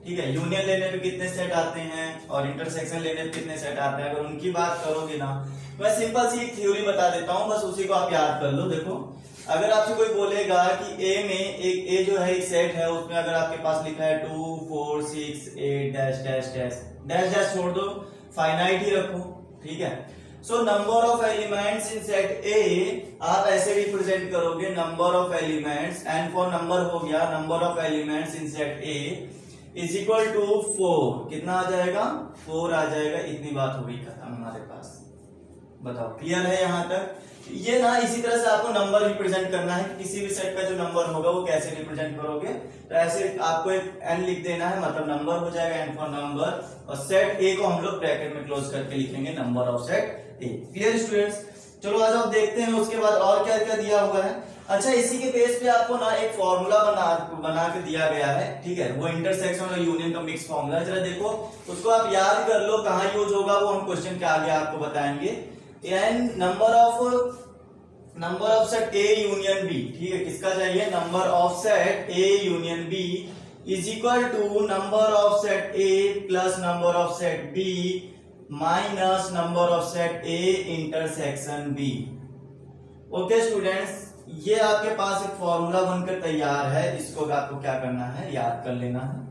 ठीक है, यूनियन लेने पे कितने सेट आते हैं और इंटरसेक्शन लेने पे कितने सेट आते हैं, अगर उनकी बात करोगे ना, मैं सिंपल सी एक थ्योरी बता देता हूं, बस उसी को आप याद कर लो। देखो, अगर आपसे कोई बोलेगा कि ए में एक ए जो है एक सेट है, उसमें अगर आपके पास लिखा है 2 4 6 8 dash dash dash dash dash छोड़ दो, फाइनाइट ही रखो, ठीक है। So number of elements in set A आप ऐसे रिप्रेजेंट करोगे, number of elements, and four number हो गया, number of elements in set A is equal to 4। कितना आ जाएगा? 4 आ जाएगा। इतनी बात हो गई खत्म हमारे पास। बताओ क्लियर है यहाँ तक? ये ना इसी तरह से आपको नंबर रिप्रेजेंट करना है कि किसी भी सेट का जो नंबर होगा वो कैसे रिप्रेजेंट करोगे, तो ऐसे आपको एक एन लिख देना है, मतलब नंबर हो जाएगा एन फॉर नंबर, और सेट ए को हम लोग ब्रैकेट में क्लोज करके लिखेंगे number of set A. Clear students? चलो आज आप देखते हैं उसके बाद और क्या क्या दिया हुआ है। अच्छा, इसी के बेस पे आपको ना एक फॉर्मूला बना के दिया गया है, ठीक है, वो इंटरसेक्शन और यूनियन का मिक्स फॉर्मूला। जरा देखो उसको आप याद कर लो, कहाँ यूज होगा वो हम क्वेश्चन के आगे आपको बताएंगे। N number of set A union B, ठीक है, किसका चाहिए? Number of set A union B is equal to number of set A plus number of set B minus number of set A intersection B. Okay students, ये आपके पास एक formula बनकर तैयार है, इसको आपको क्या करना है, याद कर लेना है।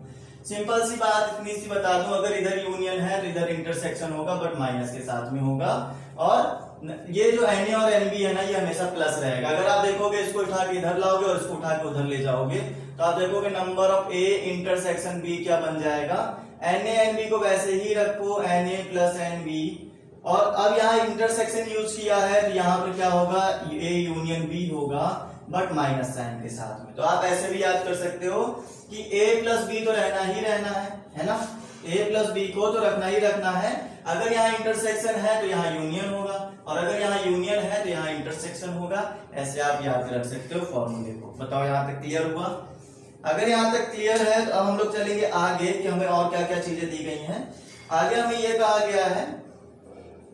सिंपल सी बात इतनी सी बता दूं, अगर इधर यूनियन है तो इधर इंटरसेक्शन होगा, बट माइनस के साथ में होगा, और ये जो एन ए और एन बी है ना, ये हमेशा प्लस रहेगा। अगर आप देखोगे इसको उठा के इधर लाओगे और इसको उठा के उधर ले जाओगे, तो आप देखोगे number of A intersection B क्या बन जाएगा, एन ए एन बी को वैसे ही रखो, n A plus n B, और अब यहाँ इंटरसेक्शन यूज किया है तो यहाँ पर क्या होगा, ए यूनियन बी होगा, बट माइनस साइन के साथ में। तो आप ऐसे भी याद कर सकते हो कि a प्लस बी तो रहना ही रहना है ना, a प्लस बी को तो रखना ही रखना है। अगर यहाँ इंटरसेक्शन है तो यहाँ यूनियन होगा, और अगर यहाँ यूनियन है तो यहाँ इंटरसेक्शन होगा। ऐसे आप याद रख सकते हो फॉर्मूले को। बताओ यहाँ तक क्लियर हुआ? अगर यहाँ तक क्लियर है तो अब हम लोग चलेंगे आगे कि हमें और क्या क्या चीजें दी गई हैं। आगे हमें ये कहा गया है,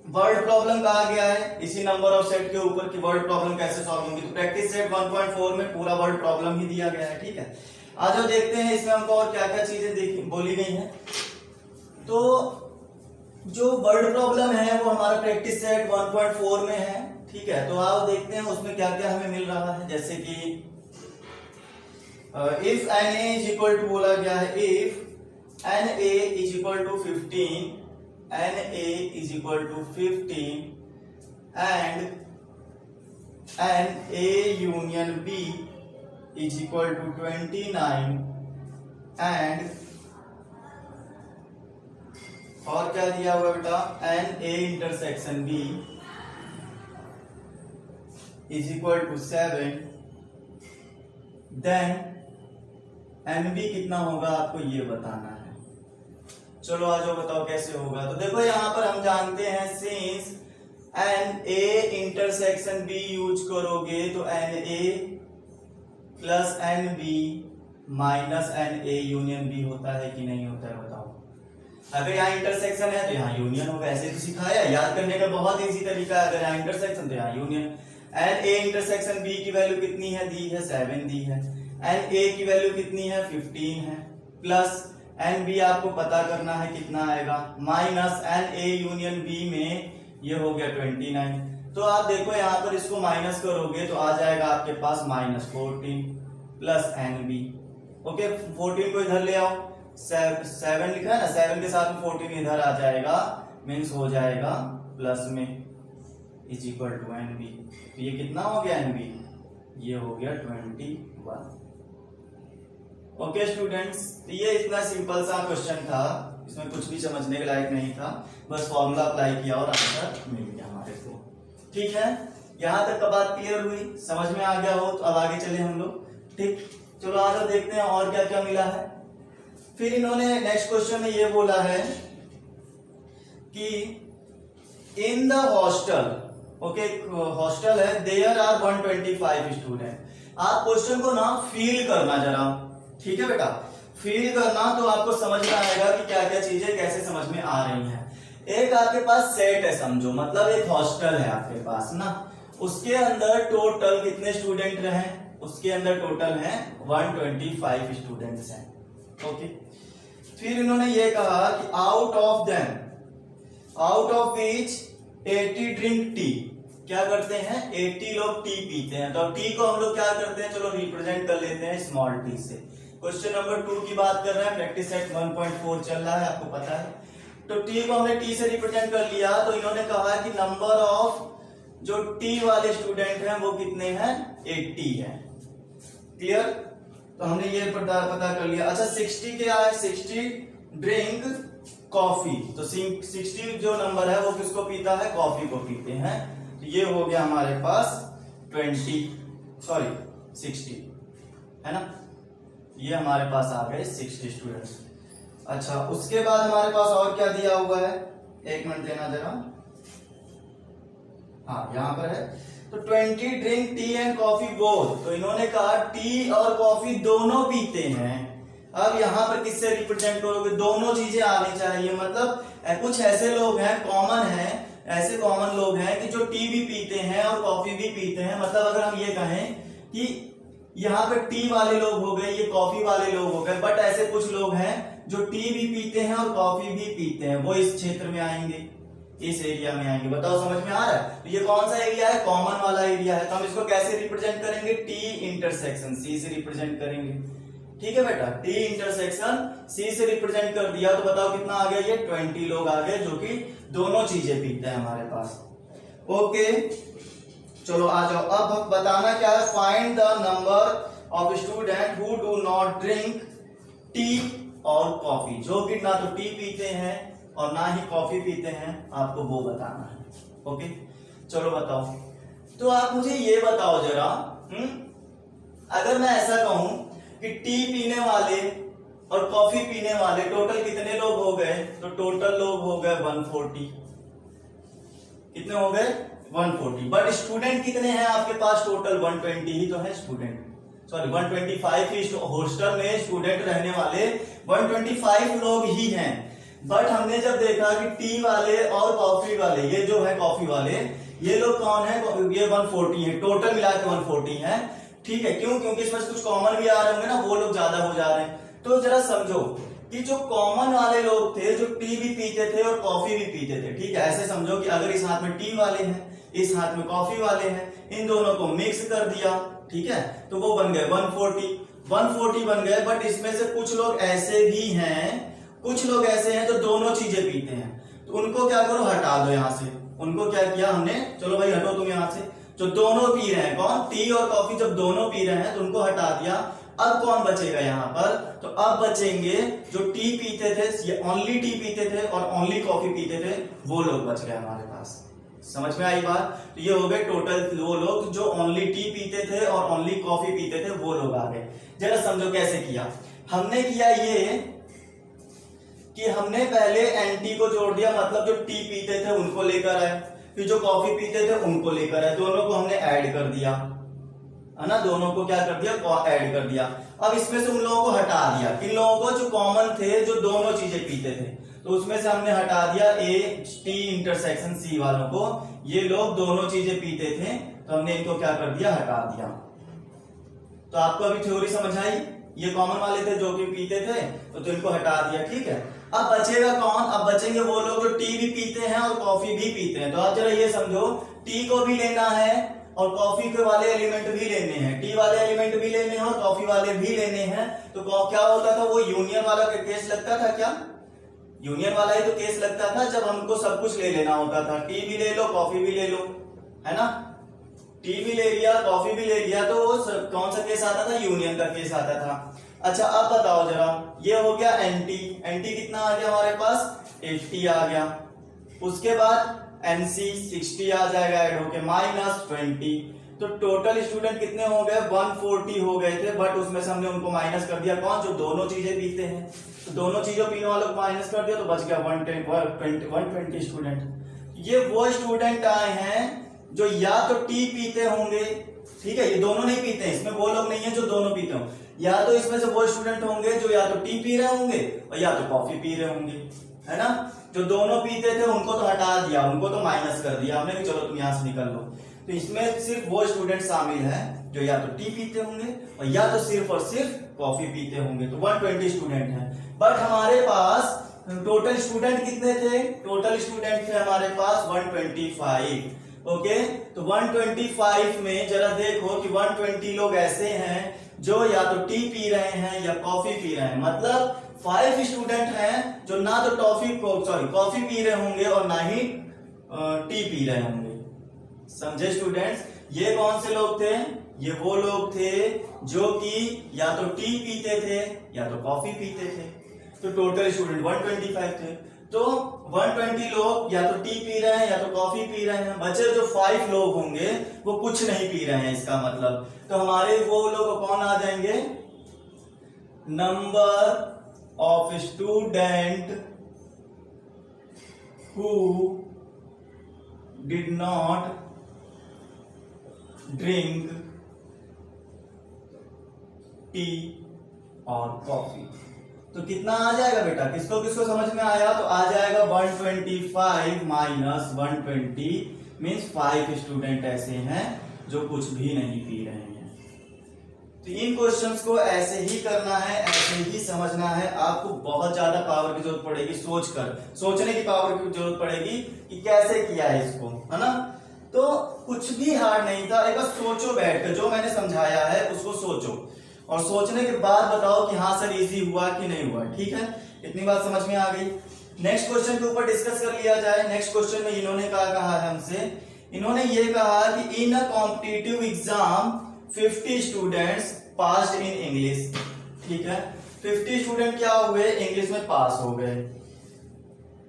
वर्ड प्रॉब्लम कहा गया है इसी नंबर ऑफ सेट के ऊपर कि वर्ड प्रॉब्लम कैसे सॉल्व होगी। तो प्रैक्टिस सेट 1.4 में पूरा वर्ड प्रॉब्लम ही दिया गया है, ठीक है। आज हम देखते हैं इसमें हमको और क्या क्या चीजें बोली गई हैं। तो जो वर्ड प्रॉब्लम है वो हमारा प्रैक्टिस सेट 1.4 में है, ठीक है। तो आओ देखते हैं उसमें क्या क्या हमें मिल रहा है। जैसे कि if n A is equal to बोला गया है, if n A is equal to 15, n A is equal to 15 and n A union B is equal to 29 and, और क्या दिया हुआ बेटा, n A intersection B is equal to 7, then n B कितना होगा आपको ये बताना है। चलो आ जाओ बताओ कैसे होगा। तो देखो यहां पर हम जानते हैं since n A intersection B use करोगे तो n A plus n B minus n A union B होता है कि नहीं होता है बताओ। अगर यहाँ इंटरसेक्शन है तो यहाँ यूनियन होगा, ऐसे तो सिखाया, याद करने का बहुत इजी तरीका है। अगर यहाँ इंटरसेक्शन तो यहाँ union. N A intersection B की वैल्यू कितनी है, दी है 7 दी है। एन ए की वैल्यू कितनी है, 15 है, प्लस एन बी आपको पता करना है कितना आएगा, minus n A union B में ये हो गया 29। तो आप देखो यहाँ पर इसको माइनस करोगे तो आ जाएगा आपके पास -14 प्लस एन बी। ओके, 14 को इधर ले आओ, 7 लिखा है ना, 7 के साथ में 14 इधर आ जाएगा, मीन्स हो जाएगा प्लस में इज इक्वल टू NB। तो ये कितना हो गया NB, ये हो गया 21। ओके स्टूडेंट्स, ये इतना सिंपल सा क्वेश्चन था, इसमें कुछ भी समझने के लायक नहीं था, बस फॉर्मूला अप्लाई किया और आंसर मिल गया हमारे को। ठीक है, यहां तक का बात क्लियर हुई, समझ में आ गया हो तो अब आगे चले हम लोग। ठीक, चलो आ जाओ देखते हैं और क्या क्या मिला है। फिर इन्होंने नेक्स्ट क्वेश्चन में ये बोला है कि in the hostel, okay hostel है, देयर आर 125 स्टूडेंट। आप क्वेश्चन को ना फील करना जरा, ठीक है बेटा, फील करना तो आपको समझ में आएगा कि क्या क्या चीजें कैसे समझ में आ रही हैं। एक आपके पास सेट है समझो, मतलब एक हॉस्टल है आपके पास ना, उसके अंदर टोटल कितने स्टूडेंट रहे, उसके अंदर टोटल है 125 स्टूडेंट्स हैं। ओके, फिर इन्होंने ये कहा कि out of them, out of which 80 drink tea, क्या करते हैं 80 लोग टी पीते हैं। तो टी को हम लोग क्या करते हैं, चलो रिप्रेजेंट कर लेते हैं स्मॉल टी से। क्वेश्चन नंबर 2 की बात कर रहे हैं, प्रैक्टिस सेट 1.4 चल रहा है, आपको पता है। तो टी को हमने टी से रिप्रेजेंट कर लिया, तो इन्होंने कहा कि नंबर ऑफ जो टी वाले स्टूडेंट हैं वो कितने हैं, 80 हैं। क्लियर, तो हमने ये पता कर लिया। अच्छा 60 क्या है, 60 ड्रिंक कॉफी, तो 60 जो नंबर है वो किसको पीता है, कॉफी को पीते हैं। तो ये हो गया हमारे पास 60 है ना, ये हमारे पास आ गए 60 स्टूडेंट्स। अच्छा उसके बाद हमारे पास और क्या दिया हुआ है, एक मिनट देना जरा, हाँ यहाँ पर है। तो 20 drink tea and coffee both, तो इन्होंने कहा टी और कॉफी दोनों पीते हैं। अब यहाँ पर किससे रिप्रेजेंट करोगे, दोनों चीजें आनी चाहिए, मतलब कुछ ऐसे लोग हैं कॉमन है, ऐसे कॉमन लोग हैं कि जो टी भी पीते हैं और कॉफी भी पीते हैं। मतलब अगर हम ये कहें कि यहाँ पे टी वाले लोग हो गए, ये कॉफी वाले लोग हो गए, बट ऐसे कुछ लोग हैं जो टी भी पीते हैं और कॉफी भी पीते हैं, वो इस क्षेत्र में आएंगे, इस एरिया में आएंगे। बताओ समझ में आ रहा है। तो ये कौन सा एरिया है, कॉमन वाला एरिया है। तो हम इसको कैसे रिप्रेजेंट करेंगे, टी इंटरसेक्शन सी से रिप्रेजेंट करेंगे। ठीक है बेटा, टी इंटरसेक्शन सी से रिप्रेजेंट कर दिया, तो बताओ कितना आ गया, ये 20 लोग आ गए जो कि दोनों चीजें पीते हैं हमारे पास। ओके चलो आ जाओ, अब बताना क्या है, find the number of student who do not drink tea और कॉफी, जो कि ना तो टी पीते हैं और ना ही कॉफी पीते हैं, आपको वो बताना है। ओके चलो बताओ। तो आप मुझे ये बताओ जरा, अगर मैं ऐसा कहूं कि टी पीने वाले और कॉफी पीने वाले टोटल कितने लोग हो गए, तो टोटल लोग हो गए 140। कितने हो गए 140, बट स्टूडेंट कितने हैं आपके पास, टोटल 120 ही तो है स्टूडेंट, सॉरी 125 ही हॉस्टल में स्टूडेंट रहने वाले 125 लोग ही हैं। बट हमने जब देखा कि टी वाले और कॉफी वाले, ये जो है कॉफी वाले, ये लोग कौन है, ये 140 है, टोटल मिला के 140 है। ठीक है, क्यों, क्योंकि इसमें कुछ कॉमन भी आ रहे होंगे ना, वो लोग ज्यादा हो जा रहे हैं। तो जरा समझो कि जो कॉमन वाले लोग थे, जो टी भी पीते थे और कॉफी भी पीते थे, ठीक है, ऐसे समझो कि अगर इस हाथ में टी वाले हैं, इस हाथ में कॉफी वाले हैं, इन दोनों को मिक्स कर दिया, ठीक है, तो वो बन गए 140 बन गए। बट इसमें से कुछ लोग ऐसे भी हैं, कुछ लोग ऐसे हैं जो दोनों चीजें पीते हैं, तो उनको क्या करो, हटा दो यहां से। उनको क्या किया हमने, चलो भाई हटो तुम यहां से, जो दोनों पी रहे हैं, कौन, टी और कॉफी, जब दोनों पी रहे हैं तो उनको हटा दिया। अब कौन बचेगा यहाँ पर, तो अब बचेंगे जो टी पीते थे, ये ओनली टी पीते थे और ओनली कॉफी पीते थे, वो लोग बच गए हमारे पास। समझ में आई बात। तो ये हो गए टोटल वो लोग जो ओनली टी पीते थे और ओनली कॉफी पीते थे, वो लोग आ गए। जरा समझो कैसे किया हमने, किया ये कि हमने पहले एंटी को जोड़ दिया, मतलब जो टी पीते थे उनको लेकर आए, फिर जो कॉफी पीते थे उनको लेकर आए, दोनों को हमने ऐड कर दिया, है ना, दोनों को क्या कर दिया, ऐड कर दिया। अब इसमें से उन लोगों को हटा दिया, किन लोगों को, जो कॉमन थे, जो दोनों चीजें पीते थे, तो उसमें से हमने हटा दिया ए टी इंटरसेक्शन सी वालों को, ये लोग दोनों चीजें पीते थे, तो हमने इनको क्या कर दिया, हटा दिया। तो आपको अभी थ्योरी समझ आई, ये कॉमन वाले थे जो कि पीते थे, तो इनको हटा दिया। ठीक है, अब बचेगा कौन, अब बचेंगे वो लोग जो टी भी पीते हैं और कॉफी भी पीते हैं। तो आप जरा ये समझो, टी को भी लेना है और कॉफी के वाले एलिमेंट भी लेने हैं, टी वाले एलिमेंट भी लेने हैं और कॉफी वाले भी लेने हैं। तो क्या होता था, वो यूनियन वाला केस लगता था क्या, यूनियन वाला ही तो केस लगता था जब हमको सब कुछ ले लेना होता था, टी भी ले लो कॉफी भी ले लो, है ना, टी भी ले लिया कॉफी भी ले लिया, तो वो कौन सा केस आता था, यूनियन का केस आता था। अच्छा अब बताओ जरा, ये हो गया एनटी, एनटी कितना आ गया हमारे पास 80 आ गया, उसके बाद एनसी 60 आ जाएगा ऐड होके -20, तो टोटल स्टूडेंट कितने हो गए 140 हो गए थे, बट उसमें से हमने उनको माइनस कर दिया कौन, जो दोनों चीजें पीते हैं, तो दोनों चीजों पीने वालों को माइनस कर दिया तो बच गया 120 स्टूडेंट। ये वो स्टूडेंट आए हैं जो या तो टी पीते होंगे, ठीक है, ये दोनों नहीं पीते हैं, इसमें वो लोग नहीं है जो दोनों पीते हों, या तो इसमें से वो स्टूडेंट होंगे जो या तो टी पी रहे होंगे और या तो कॉफी पी रहे होंगे, है ना। जो दोनों पीते थे उनको तो हटा दिया, उनको तो माइनस कर दिया हमने कि चलो तुम यहां से निकल लो, तो इसमें सिर्फ वो स्टूडेंट शामिल है जो या तो टी पीते होंगे और या तो सिर्फ और सिर्फ कॉफी पीते होंगे, तो 120 स्टूडेंट हैं। बट हमारे पास टोटल स्टूडेंट कितने थे, टोटल स्टूडेंट थे हमारे पास 125, ओके। तो 125 में जरा देखो कि 120 लोग ऐसे हैं जो या तो टी पी रहे हैं या कॉफी पी रहे हैं, मतलब 5 स्टूडेंट हैं जो ना तो कॉफी पी रहे होंगे और ना ही टी पी रहे होंगे, समझे स्टूडेंट्स। ये कौन से लोग थे, ये वो लोग थे जो कि या तो टी पीते थे या तो कॉफी पीते थे, तो टोटल स्टूडेंट 125 थे, तो 120 लोग या तो टी पी रहे हैं या तो कॉफी पी रहे हैं, बचे जो 5 लोग होंगे वो कुछ नहीं पी रहे हैं, इसका मतलब तो हमारे वो लोग कौन आ जाएंगे, number of student who did not drink tea और कॉफी। तो कितना आ जाएगा बेटा, किसको किसको समझ में आया, तो आ जाएगा 125 माइनस 120 मीन्स 5 स्टूडेंट ऐसे हैं जो कुछ भी नहीं पी रहे हैं। तो इन क्वेश्चंस को ऐसे ही करना है, ऐसे ही समझना है, आपको बहुत ज्यादा पावर की जरूरत पड़ेगी, सोचने की पावर की जरूरत पड़ेगी कि कैसे किया है इसको, है ना। तो कुछ भी हार्ड नहीं था, एक बार सोचो बैठकर, जो मैंने समझाया है उसको सोचो और सोचने के बाद बताओ कि हाँ सर इजी हुआ कि नहीं हुआ, ठीक है, इतनी बात समझ में आ गई। नेक्स्ट क्वेश्चन के ऊपर डिस्कस कर लिया जाए। नेक्स्ट क्वेश्चन में इन्होंने कहा है हमसे, इन्होंने ये कहा कि in a competitive exam 50 students passed in English, ठीक है, 50 स्टूडेंट क्या हुए, इंग्लिश में पास हो गए।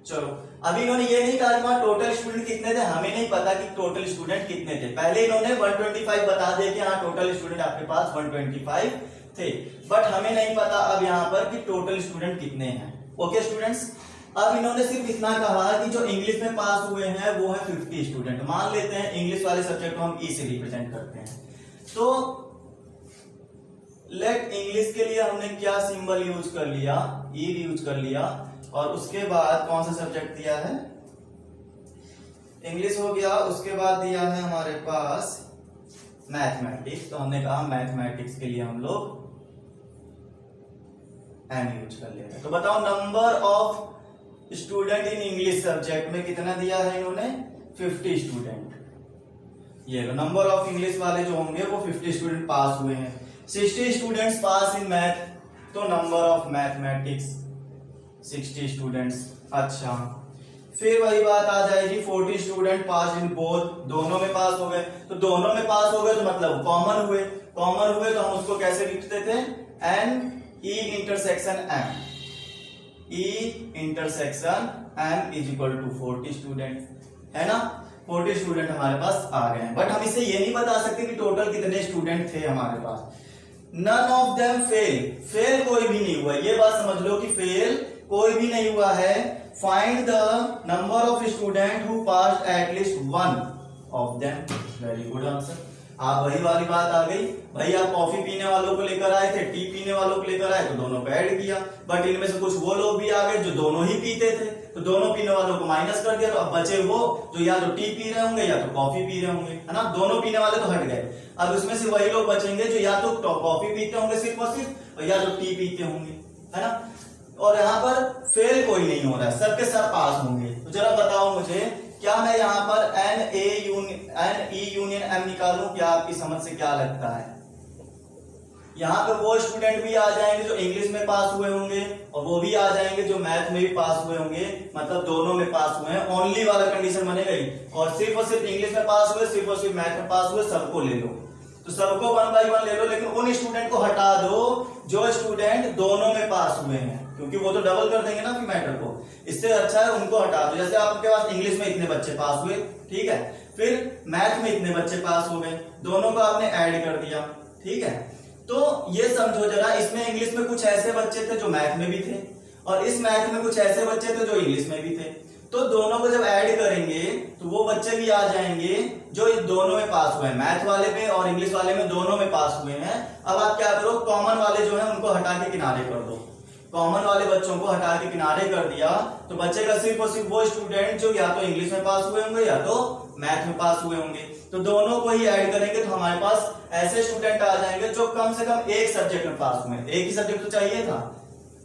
चलो अभी इन्होंने ये नहीं कहा कि टोटल स्टूडेंट कितने थे, हमें नहीं पता कि टोटल स्टूडेंट कितने थे, पहले इन्होंने 125 बता दिया कि हाँ टोटल स्टूडेंट आपके पास 125 थे, बट हमें नहीं पता अब यहाँ पर कि टोटल स्टूडेंट कितने हैं। ओके स्टूडेंट्स, अब इन्होंने सिर्फ इतना कहा कि जो इंग्लिश में पास हुए हैं वो है 50 स्टूडेंट, मान लेते हैं इंग्लिश वाले सब्जेक्ट को हम ई से रिप्रेजेंट करते हैं, तो लेट इंग्लिश के लिए हमने क्या सिंबल यूज कर लिया, ई यूज कर लिया, और उसके बाद कौन सा सब्जेक्ट दिया है, इंग्लिश हो गया, उसके बाद दिया है हमारे पास मैथमेटिक्स, तो हमने कहा मैथमेटिक्स के लिए हम लोग एम यूज कर लेते हैं। तो बताओ number of student in English subject में कितना दिया है इन्होंने, 50 स्टूडेंट, ये नंबर ऑफ इंग्लिश वाले जो होंगे वो 50 स्टूडेंट पास हुए हैं। 60 स्टूडेंट्स पास इन मैथ, तो नंबर ऑफ मैथमेटिक्स 60 स्टूडेंट्स। अच्छा फिर वही बात आ जाएगी 40 स्टूडेंट पास इन बोथ, दोनों में पास हो गए, तो दोनों में पास हो गए तो मतलब कॉमन हुए तो हम उसको कैसे लिखते थे, n E intersection M, E intersection M is equal to 40 student, है ना, 40 स्टूडेंट हमारे पास आ गए हैं, बट हम इससे ये नहीं बता सकते कि टोटल कितने स्टूडेंट थे हमारे पास। नन ऑफ देम फेल कोई भी नहीं हुआ, ये बात समझ लो कि फेल कोई भी नहीं हुआ है। Find the number of student who passed at least one of them, very good answer. आप वही वाली बात आ गई, भाई आप कॉफी पीने वालों को लेकर आए थे, टी पीने वालों को लेकर आए, तो दोनों को ऐड किया, बट इनमें से कुछ वो लोग भी आ गए जो दोनों ही पीते थे, तो दोनों पीने वालों को माइनस कर दिया, तो अब बचे वो जो या तो टी पी रहे होंगे या तो कॉफी पी रहे होंगे, है ना, दोनों पीने वाले तो हट गए, अब इसमें से वही लोग बचेंगे जो या तो कॉफी पीते होंगे सिर्फ और सिर्फ, और या तो टी पीते होंगे, है ना, और यहाँ पर फेल कोई नहीं हो रहा है, सबके सब पास होंगे। तो जरा बताओ मुझे, क्या मैं यहाँ पर एन ई यूनियन एम निकालूं, क्या आपकी समझ से क्या लगता है, यहाँ पे वो स्टूडेंट भी आ जाएंगे जो इंग्लिश में पास हुए होंगे और वो भी आ जाएंगे जो मैथ में भी पास हुए होंगे, मतलब दोनों में पास हुए हैं, ओनली वाला कंडीशन बनेगा ही। और सिर्फ इंग्लिश में पास हुए, सिर्फ और सिर्फ मैथ में पास हुए, सबको ले लो। तो सबको 1 बाई 1 ले लो, लेकिन उन स्टूडेंट को हटा दो जो स्टूडेंट दोनों में पास हुए हैं, क्योंकि वो तो डबल कर देंगे ना फिर मैटर को। इससे अच्छा है उनको हटा दो। जैसे आपके पास इंग्लिश में इतने बच्चे पास हुए, ठीक है, फिर मैथ में इतने बच्चे पास हो गए, दोनों को आपने ऐड कर दिया, ठीक है। तो ये समझो जरा, इसमें इंग्लिश में कुछ ऐसे बच्चे थे जो मैथ में भी थे और इस मैथ में कुछ ऐसे बच्चे थे जो इंग्लिश में भी थे। तो दोनों को जब ऐड करेंगे तो वो बच्चे भी आ जाएंगे जो इन दोनों में पास हुए हैं, मैथ वाले में और इंग्लिश वाले में, दोनों में पास हुए हैं। अब आप क्या करो, कॉमन वाले जो है उनको हटा के किनारे कर दो। कॉमन वाले बच्चों को हटा के किनारे कर दिया तो बचेगा सिर्फ और सिर्फ वो स्टूडेंट जो या तो इंग्लिश में पास हुए होंगे या तो मैथ में पास हुए होंगे। तो दोनों को ही ऐड करेंगे तो हमारे पास ऐसे स्टूडेंट आ जाएंगे जो कम से कम एक सब्जेक्ट में पास हुए। एक ही सब्जेक्ट तो चाहिए था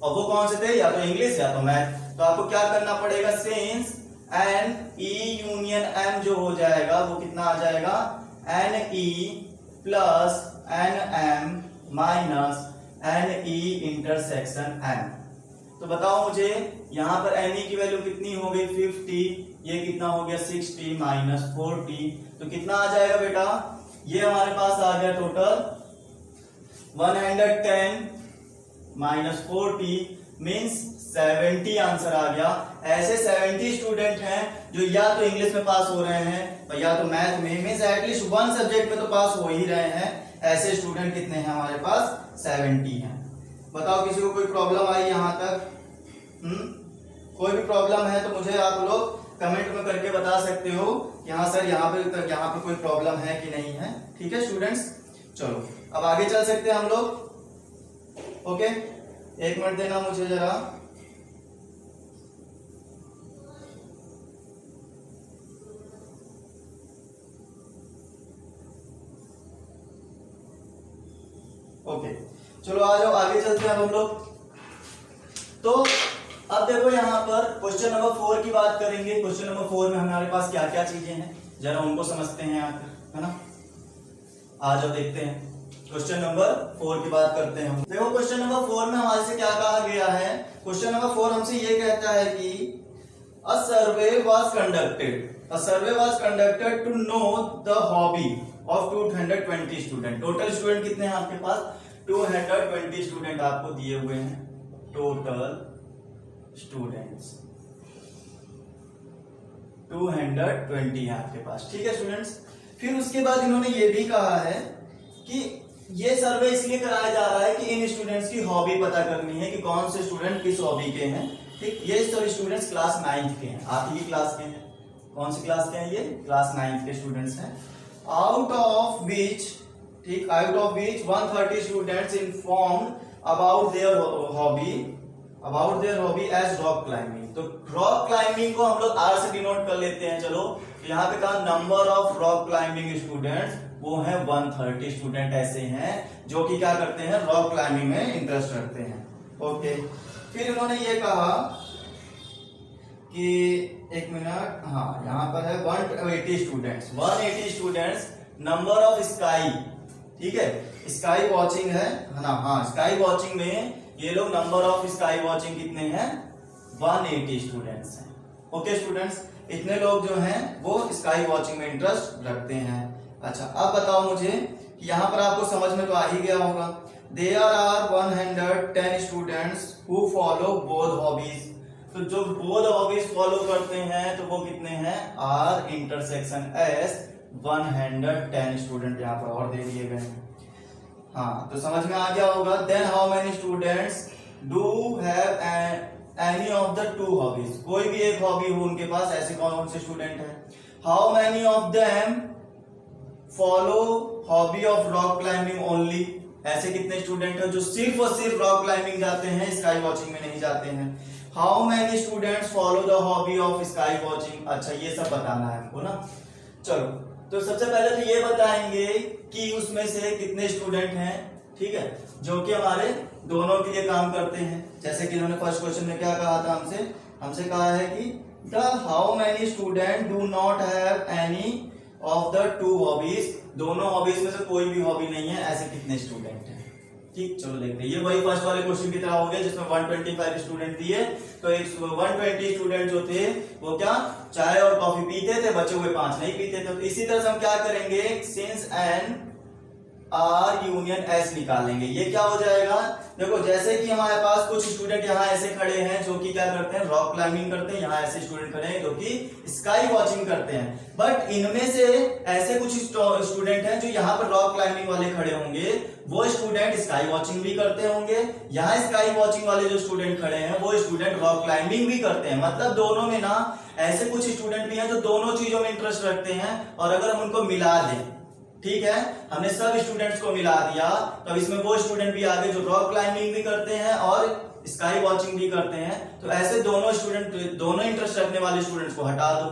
और वो कौन से थे, या तो इंग्लिश या तो मैथ। तो आपको क्या करना पड़ेगा, since n E union M जो हो जाएगा वो कितना आ जाएगा, n E plus n M minus n E intersection M. तो बताओ मुझे यहाँ पर एन ई की वैल्यू कितनी हो गई 50, ये कितना हो गया 60 माइनस 40, तो कितना आ जाएगा बेटा, ये हमारे पास आ गया टोटल 110 माइनस 40 मीन्स 70 आंसर आ गया। ऐसे 70 स्टूडेंट हैं जो या तो इंग्लिश में पास हो रहे हैं और या तो मैथ में, मीन्स एटलीस्ट वन सब्जेक्ट में तो पास हो ही रहे हैं। ऐसे स्टूडेंट कितने हैं हमारे पास, 70 हैं। बताओ किसी को कोई प्रॉब्लम आई यहाँ तक? कोई भी प्रॉब्लम है तो मुझे आप लोग कमेंट में करके बता सकते हो कि हाँ सर यहाँ पे कोई प्रॉब्लम है कि नहीं है। ठीक है स्टूडेंट्स, चलो अब आगे चल सकते हैं हम लोग। ओके, एक मिनट देना मुझे जरा। ओके, चलो आ जाओ, आगे चलते हैं हम लोग। तो अब देखो यहाँ पर क्वेश्चन नंबर 4 की बात करेंगे। क्वेश्चन नंबर 4 में हमारे पास क्या क्या चीजें हैं जरा उनको समझते हैं यहाँ पर, है ना। आ जाओ देखते हैं, क्वेश्चन नंबर 4 की बात करते हैं। देखो क्वेश्चन नंबर 4 में हमारे से क्या कहा गया है। क्वेश्चन नंबर 4 हमसे ये कहता है कि a survey was conducted to know the hobby of 220 student. Total student कितने हैं आपके पास, 220 स्टूडेंट आपको दिए हुए हैं, टोटल स्टूडेंट्स 220 है आपके पास। ठीक है स्टूडेंट्स, फिर उसके बाद इन्होंने ये भी कहा है कि ये सर्वे इसलिए कराया जा रहा है कि इन स्टूडेंट्स की हॉबी पता करनी है कि कौन से स्टूडेंट किस हॉबी के हैं। ठीक, ये सब स्टूडेंट्स क्लास 9th के हैं, आप ही क्लास के हैं। कौन सी क्लास के हैं ये, क्लास 9th के स्टूडेंट्स हैं। Out of which 130 students informed about their hobby as rock climbing. तो रॉक क्लाइंबिंग को हम लोग आर से डिनोट कर लेते हैं। चलो तो यहाँ पे कहा number of rock climbing students, वो है 130 स्टूडेंट ऐसे हैं जो कि क्या करते हैं, रॉक क्लाइंबिंग में इंटरेस्ट रखते हैं। ओके, फिर उन्होंने ये कहा कि एक मिनट, हाँ यहाँ पर है 180 स्टूडेंट्स नंबर ऑफ स्काई। ठीक है, स्काई वॉचिंग है ना, हाँ स्काई वॉचिंग में ये लोग नंबर ऑफ स्काई वॉचिंग कितने हैं, 180 स्टूडेंट्स हैं। ओके स्टूडेंट्स, इतने लोग जो हैं वो स्काई वॉचिंग में इंटरेस्ट रखते हैं। अच्छा अब बताओ मुझे कि यहाँ पर आपको समझ में तो आ ही गया होगा। There are 110 students who follow both hobbies. तो जो बोथ हॉबीज फॉलो करते हैं तो वो कितने हैं, आर इंटरसेक्शन एस 110 स्टूडेंट यहाँ पर और दे दिए गए हैं। हाँ तो समझ में आ गया होगा। Then how many students do have any of the 2 hobbies. कोई भी एक हॉबी हो उनके पास, ऐसे कौन से स्टूडेंट हैं। How many of them follow hobby of rock climbing only. ऐसे कितने स्टूडेंट हैं जो सिर्फ और सिर्फ रॉक क्लाइंबिंग जाते हैं, स्काई वॉचिंग में नहीं जाते हैं। How many students follow the hobby of sky watching. अच्छा ये सब बताना है हमको ना। चलो तो सबसे पहले तो ये बताएंगे कि उसमें से कितने स्टूडेंट हैं, ठीक है, जो कि हमारे दोनों के लिए काम करते हैं। जैसे कि इन्होंने फर्स्ट क्वेश्चन में क्या कहा था, हमसे कहा है कि the how many student do not have any of the 2 hobbies. दोनों हॉबीज में से कोई भी हॉबी नहीं है, ऐसे कितने स्टूडेंट हैं। ठीक, चलो देखते हैं। ये वही फर्स्ट वाले क्वेश्चन की तरह हो गया जिसमें 125 स्टूडेंट दिए, तो एक 120 स्टूडेंट जो थे वो क्या चाय और कॉफी पीते थे, बचे हुए 5 नहीं पीते थे। तो इसी तरह से हम क्या करेंगे, since n R union S निकालेंगे। ये क्या हो जाएगा, देखो जैसे कि हमारे पास कुछ स्टूडेंट यहाँ ऐसे खड़े हैं जो कि क्या करते हैं, रॉक क्लाइंबिंग करते हैं, यहाँ ऐसे स्टूडेंट खड़े हैं जो कि स्काई वॉचिंग करते हैं। बट इनमें से ऐसे कुछ स्टूडेंट हैं जो यहाँ पर रॉक क्लाइंबिंग वाले खड़े होंगे, वो स्टूडेंट स्काई वॉचिंग भी करते होंगे। यहाँ स्काई वॉचिंग वाले जो स्टूडेंट खड़े हैं वो स्टूडेंट रॉक क्लाइंबिंग भी करते हैं। मतलब दोनों में ना ऐसे कुछ स्टूडेंट भी हैं जो दोनों चीजों में इंटरेस्ट रखते हैं, और अगर हम उनको मिला दें, ठीक है, हमने सब स्टूडेंट्स को मिला दिया, तो इसमें वो स्टूडेंट भी आ गए जो रॉक क्लाइंबिंग भी करते हैं और स्काई वॉचिंग भी करते हैं। तो ऐसे दोनों स्टूडेंट, दोनों इंटरेस्ट रखने वाले स्टूडेंट्स को हटा दो,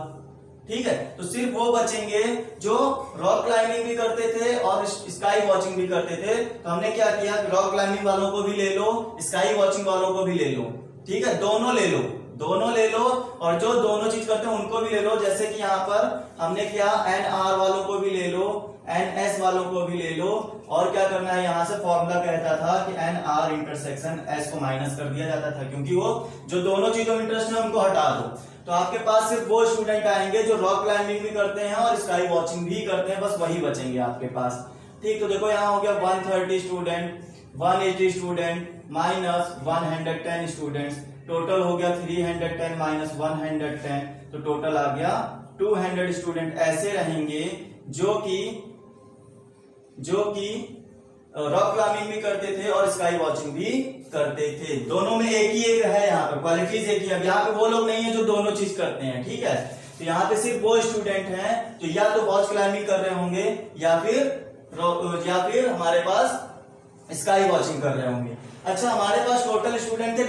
ठीक है। तो सिर्फ वो बचेंगे जो रॉक क्लाइंबिंग भी करते थे और स्काई वॉचिंग भी करते थे। तो हमने क्या किया, रॉक क्लाइंबिंग वालों को भी ले लो, स्काई वॉचिंग वालों को भी ले लो, ठीक है, दोनों ले लो, दोनों ले लो, और जो दोनों चीज करते हैं उनको भी ले लो। जैसे कि यहाँ पर हमने क्या, एन आर वालों को भी ले लो, एन एस वालों को भी ले लो, और क्या करना है, यहां से फॉर्मूला कहता था कि एन आर इंटरसेक्शन एस को माइनस कर दिया जाता था, क्योंकि वो जो दोनों चीजों में इंटरेस्ट है उनको हटा दो। तो आपके पास सिर्फ वो स्टूडेंट आएंगे जो रॉक क्लाइंबिंग भी करते हैं और स्काई वॉचिंग भी करते हैं, बस वही बचेंगे आपके पास, ठीक। तो देखो यहाँ हो गया 130 student, 180 student minus 110 students, total हो गया 310 माइनस 110, तो टोटल आ गया 200 स्टूडेंट ऐसे रहेंगे जो कि रॉक क्लाइंबिंग भी करते थे और स्काई वॉचिंग भी करते थे। दोनों में एक ही एक है, यहाँ पर क्वालिटीज एक ही है। यहाँ पे वो लोग नहीं है जो दोनों चीज करते हैं, ठीक है। तो यहाँ पे सिर्फ वो स्टूडेंट हैं जो या तो वॉच क्लाइंबिंग कर रहे होंगे या फिर हमारे पास स्काई वॉचिंग कर रहे होंगे। अच्छा, हमारे पास टोटल स्टूडेंट थे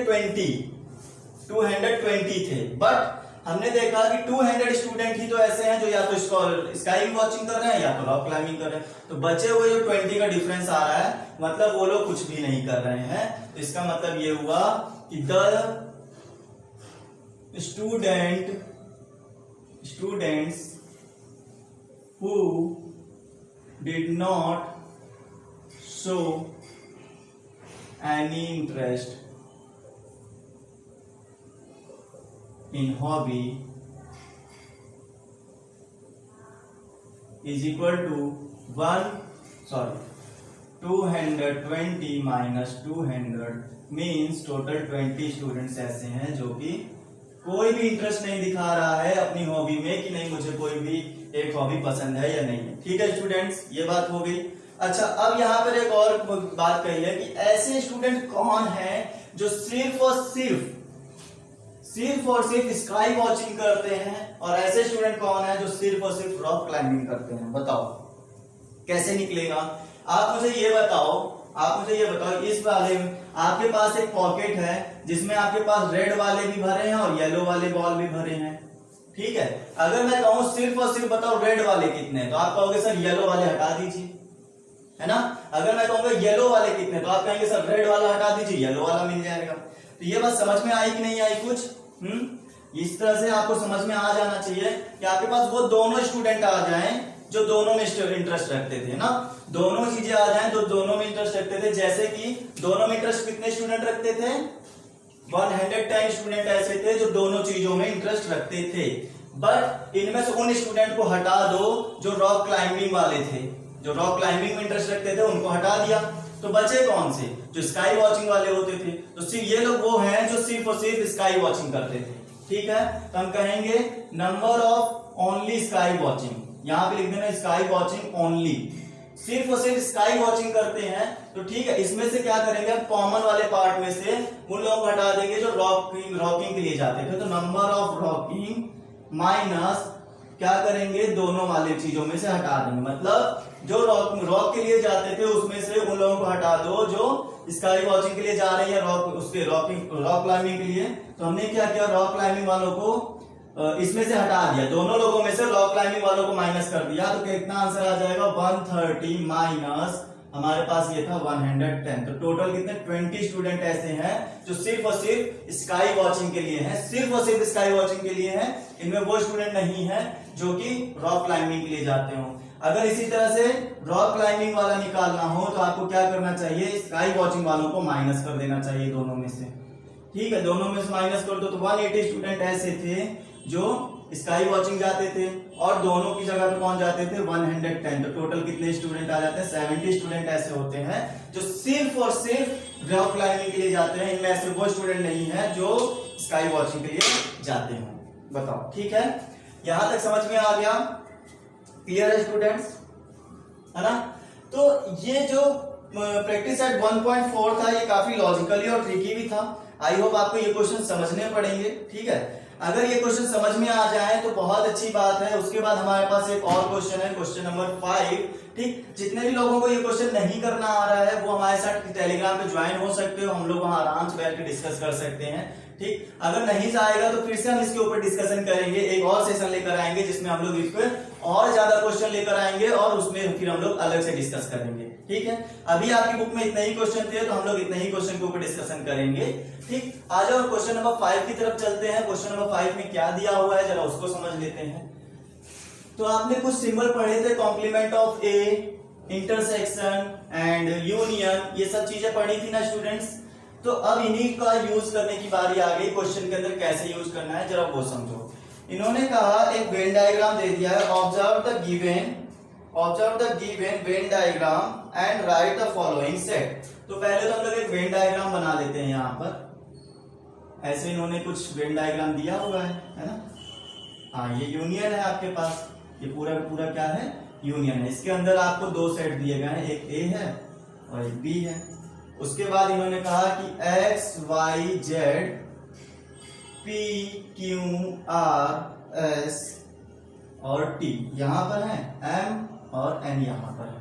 220 थे, बट हमने देखा कि 200 स्टूडेंट ही तो ऐसे हैं जो या तो स्काई वॉचिंग कर रहे हैं या तो रॉक क्लाइंबिंग कर रहे हैं। तो बचे हुए जो 20 का डिफरेंस आ रहा है, मतलब वो लोग कुछ भी नहीं कर रहे हैं। तो इसका मतलब ये हुआ कि the students who did not show any interest in hobby is equal to 220 minus 200 means total 20 students ऐसे हैं जो कि कोई भी इंटरेस्ट नहीं दिखा रहा है अपनी हॉबी में कि नहीं मुझे कोई भी एक हॉबी पसंद है या नहीं है, ठीक है स्टूडेंट्स, ये बात हो गई। अच्छा, अब यहाँ पर एक और बात कही है कि ऐसे स्टूडेंट कौन है जो सिर्फ और सिर्फ स्काई वॉचिंग करते हैं, और ऐसे स्टूडेंट कौन है जो सिर्फ और सिर्फ रॉक क्लाइंबिंग करते हैं। बताओ कैसे निकलेगा। आप मुझे ये बताओ इस वाले में आपके पास एक पॉकेट है जिसमें आपके पास रेड वाले भी भरे हैं और येलो वाले बॉल भी भरे हैं, ठीक है। अगर मैं कहूं सिर्फ और सिर्फ बताओ रेड वाले कितने, तो आप कहोगे सर येलो वाले हटा दीजिए, है ना। अगर मैं कहूंगा येलो वाले कितने, तो आप कहेंगे सर रेड वाला हटा दीजिए, येलो वाला मिल जाएगा। तो ये बात समझ में आई कि नहीं आई कुछ? इस तरह से आपको समझ में आ जाना चाहिए कि आपके पास वो दोनों स्टूडेंट आ जाएं जो दोनों में इंटरेस्ट रखते थे ना, दोनों चीजें आ जाएं तो दोनों में इंटरेस्ट रखते थे। जैसे कि दोनों में इंटरेस्ट कितने स्टूडेंट रखते थे, 110 स्टूडेंट ऐसे थे जो दोनों चीजों में इंटरेस्ट रखते थे। बट इनमें से उन स्टूडेंट को हटा दो जो रॉक क्लाइंबिंग वाले थे, जो रॉक क्लाइंबिंग में इंटरेस्ट रखते थे उनको हटा दिया, तो बचे कौन से, जो स्काई वॉचिंग वाले होते थे। तो सिर्फ ये लोग वो हैं जो सिर्फ और सिर्फ स्काई वॉचिंग करते थे, ठीक है। तो हम कहेंगे number of only sky watching, यहां पे लिख देना स्काई वॉचिंग ओनली, सिर्फ और सिर्फ स्काई वॉचिंग करते हैं। तो ठीक है, इसमें से क्या करेंगे, हम कॉमन वाले पार्ट में से उन लोगों को हटा देंगे जो रॉकिंग के लिए जाते थे। तो नंबर ऑफ रॉकिंग माइनस क्या करेंगे, दोनों वाले चीजों में से हटा देंगे। मतलब जो रॉक के लिए जाते थे उसमें से उन लोगों को हटा दो जो स्काई वॉचिंग के लिए जा रहे हैं, रॉक क्लाइंबिंग के लिए। तो हमने क्या किया, रॉक क्लाइंबिंग वालों को इसमें से हटा दिया, दोनों लोगों में से रॉक क्लाइंबिंग वालों को माइनस कर दिया। तो कितना आंसर आ जाएगा, 130 माइनस हमारे पास ये था 110। तो टोटल कितने 20 स्टूडेंट ऐसे हैं जो सिर्फ और सिर्फ स्काई वॉचिंग के लिए हैं, सिर्फ और सिर्फ स्काई वॉचिंग के लिए हैं। इनमें वो स्टूडेंट नहीं है जो कि रॉक क्लाइंबिंग के लिए जाते हो। अगर इसी तरह से रॉक क्लाइंबिंग वाला निकालना हो तो आपको क्या करना चाहिए, स्काई वॉचिंग वालों को माइनस कर देना चाहिए दोनों में से। ठीक है, दोनों में से माइनस कर दो तो 180 स्टूडेंट ऐसे थे जो स्काई वॉचिंग जाते थे और दोनों की जगह पे कौन जाते थे 110। तो टोटल कितने स्टूडेंट आ जाते हैं 70 स्टूडेंट ऐसे होते हैं जो सिर्फ और सिर्फ रॉक क्लाइंबिंग के लिए जाते हैं। इनमें ऐसे वो स्टूडेंट नहीं है जो स्काई वॉचिंग के लिए जाते हैं। बताओ, ठीक है, यहां तक समझ में आ गया? क्लियर है स्टूडेंट्स, है ना? तो ये जो प्रैक्टिस सेट 1.4 था ये काफी लॉजिकली और ट्रिकी भी था। आई होप आपको ये क्वेश्चन समझने पड़ेंगे। ठीक है, अगर ये क्वेश्चन समझ में आ जाए तो बहुत अच्छी बात है। उसके बाद हमारे पास एक और क्वेश्चन है, क्वेश्चन नंबर 5। ठीक, जितने भी लोगों को ये क्वेश्चन नहीं करना आ रहा है वो हमारे साथ टेलीग्राम पे ज्वाइन हो सकते हो, हम लोग वहां आराम से बैठ के डिस्कस कर सकते हैं। ठीक, अगर नहीं जाएगा तो फिर से हम इसके ऊपर डिस्कशन करेंगे, एक और सेशन लेकर आएंगे जिसमें हम लोग इस पर और ज्यादा क्वेश्चन लेकर आएंगे और उसमें फिर हम लोग अलग से डिस्कस करेंगे। ठीक है, अभी आपकी बुक में इतने ही क्वेश्चन थे तो हम लोग इतने ही क्वेश्चन के ऊपर डिस्कशन करेंगे। ठीक, आ जाओ क्वेश्चन नंबर 5 की तरफ चलते हैं। क्वेश्चन नंबर 5 में क्या दिया हुआ है जरा उसको समझ लेते हैं। तो आपने कुछ सिंबल पढ़े थे, complement of A, intersection and union, ये सब चीजें पढ़ी थी ना स्टूडेंट्स। तो अब इन्हीं का यूज करने की बारी आ गई। क्वेश्चन के अंदर कैसे यूज करना है जरा वो समझो। इन्होंने कहा एक वेन डायग्राम दे दिया है, observe the given Venn diagram and right the following set. तो पहले तो हम लोग एक वेन डायग्राम बना लेते हैं। यहाँ पर ऐसे इन्होंने कुछ वेन डायग्राम दिया हुआ है ना? हाँ, ये यूनियन है आपके पास, ये पूरा पूरा क्या है यूनियन है। इसके अंदर आपको दो सेट दिए गए हैं, एक ए है और एक बी है। उसके बाद इन्होंने कहा कि X Y Z P Q R S और टी यहां पर है, एम और एन यहां पर है।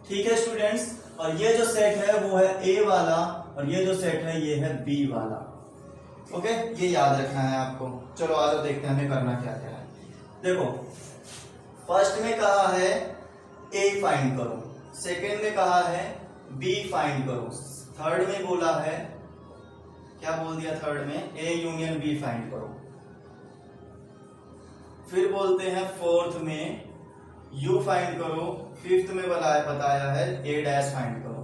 ठीक है स्टूडेंट्स, और ये जो सेट है वो है ए वाला और ये जो सेट है ये है बी वाला। ओके, ये याद रखना है आपको। चलो आ जाओ देखते हैं हमें करना क्या क्या है। देखो, फर्स्ट में कहा है ए फाइंड करो, सेकेंड में कहा है बी फाइंड करो, थर्ड में बोला है, क्या बोल दिया थर्ड में, ए यूनियन बी फाइंड करो। फिर बोलते हैं फोर्थ में यू फाइंड करो, फिफ्थ में बताया है ए डैश फाइंड करो।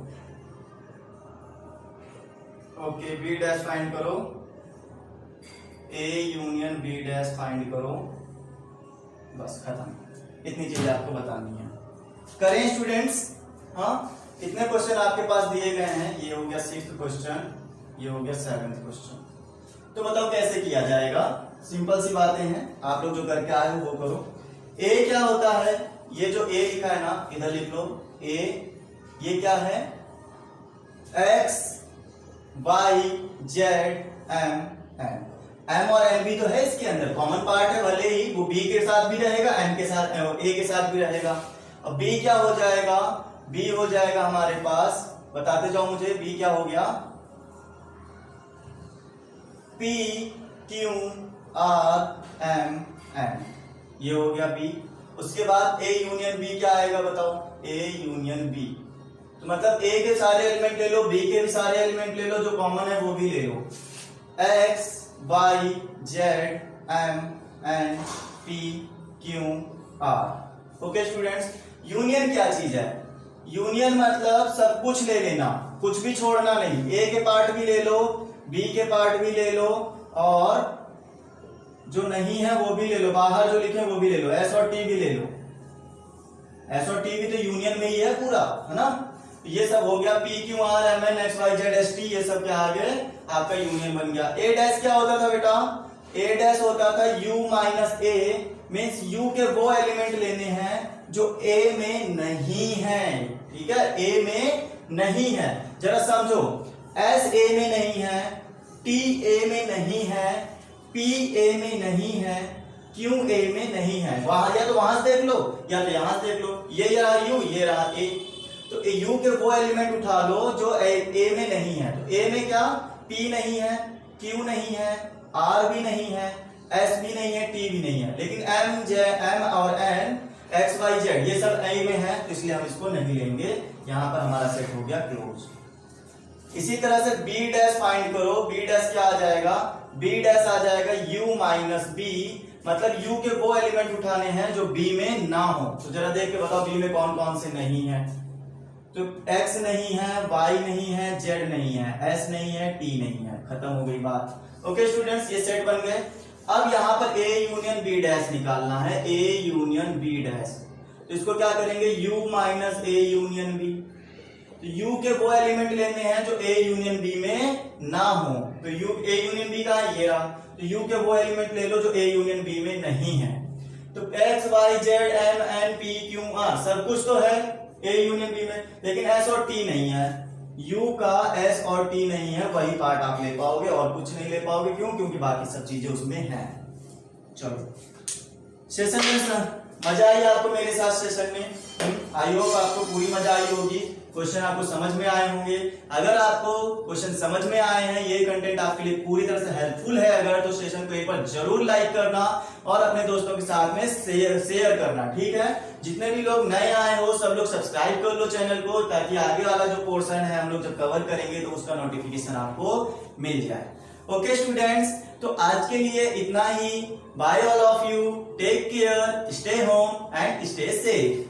ओके, बी डैश फाइंड करो, A union B dash find करो। बस खत्म, इतनी चीजें आपको बतानी है। करें स्टूडेंट्स? हाँ, इतने क्वेश्चन आपके पास दिए गए हैं। ये हो गया 6th क्वेश्चन, ये हो गया 7th क्वेश्चन। तो बताओ कैसे किया जाएगा? सिंपल सी बातें हैं, आप लोग जो करके आए हो वो करो। ए क्या होता है, ये जो ए लिखा है ना इधर लिख लो, ए ये क्या है, X Y Z M N. M और एन भी तो है इसके अंदर, कॉमन पार्ट है, भले ही वो बी के साथ भी रहेगा, एन के साथ, ए के साथ भी रहेगा। अब बी क्या हो जाएगा, बी हो जाएगा हमारे पास, बताते जाओ मुझे, बी क्या हो गया, P Q R M N, ये हो गया बी। उसके बाद ए यूनियन बी क्या आएगा बताओ, ए यूनियन बी। तो मतलब ए के सारे एलिमेंट ले लो, बी के भी सारे एलिमेंट ले लो, जो कॉमन है वो भी ले लो, X Y Z M N P Q R. Okay students, union क्या चीज है, यूनियन मतलब सब कुछ ले लेना, कुछ भी छोड़ना नहीं। ए के पार्ट भी ले लो, बी के पार्ट भी ले लो और जो नहीं है वो भी ले लो, बाहर जो लिखे वो भी ले लो, एस और टी भी ले लो। एस और टी भी तो यूनियन में ही है पूरा, है ना? ये सब हो गया, P Q R M N X Y Z S T, ये सब क्या आ गए आपका यूनियन बन गया। ए डैश क्या होता था बेटा, ए डैश होता था you minus A, means you के वो एलिमेंट लेने हैं जो ए में नहीं है। ठीक है, ए में नहीं है, जरा समझो, एस ए में नहीं है, टी ए में नहीं है, पी ए में नहीं है, क्यू ए में नहीं है। वहां या तो वहां से देख लो या तो यहां से देख लो, ये रहा यू, ये रहा ए। तो यू के वो एलिमेंट उठा लो जो ए में नहीं है। तो ए में क्या, पी नहीं है, क्यू नहीं है, आर भी नहीं है, एस भी नहीं है, टी भी नहीं है, लेकिन एम और एन एक्स वाई जेड ये सब ए में है तो इसलिए हम इसको नहीं लेंगे, यहां पर हमारा सेट हो गया क्लोज। इसी तरह से बी डैश फाइंड करो, बी डैश क्या आ जाएगा, बी डैश आ जाएगा u माइनस बी, मतलब u के वो एलिमेंट उठाने हैं जो b में ना हो। तो जरा देख के बताओ b में कौन कौन से नहीं है, तो x नहीं है, y नहीं है, z नहीं है, s नहीं है, t नहीं है, खत्म हो गई बात। ओके स्टूडेंट्स, ये सेट बन गए। अब यहां पर a यूनियन b डैश निकालना है, a यूनियन b डैश, तो इसको क्या करेंगे u minus a union b, तो u के वो एलिमेंट लेने हैं जो a यूनियन b में ना हो, तो a यूनियन b कहां है, ये रहा, तो u के वो एलिमेंट ले लो जो a यूनियन b में नहीं है। तो x y z m n p q r सब कुछ तो है a यूनियन b में, लेकिन s और t नहीं है, u का s और t नहीं है, वही पार्ट आप ले पाओगे और कुछ नहीं ले पाओगे। क्यों? क्योंकि बाकी सब चीजें उसमें हैं। चलो सेशन में मजा आई आपको मेरे साथ सेशन में, आई होप आपको पूरी मजा आई होगी, क्वेश्चन आपको समझ में आए होंगे। अगर आपको क्वेश्चन समझ में आए हैं, ये कंटेंट आपके लिए पूरी तरह से हेल्पफुल है अगर, तो सेशन को एक बार जरूर लाइक करना और अपने दोस्तों के साथ में शेयर करना, ठीक है। जितने भी लोग नए आए हो सब लोग सब्सक्राइब कर लो चैनल को, ताकि आगे वाला जो पोर्शन है हम लोग जब कवर करेंगे तो उसका नोटिफिकेशन आपको मिल जाए। ओके स्टूडेंट्स, तो आज के लिए इतना ही। Bye all of you, take care, stay home and stay safe.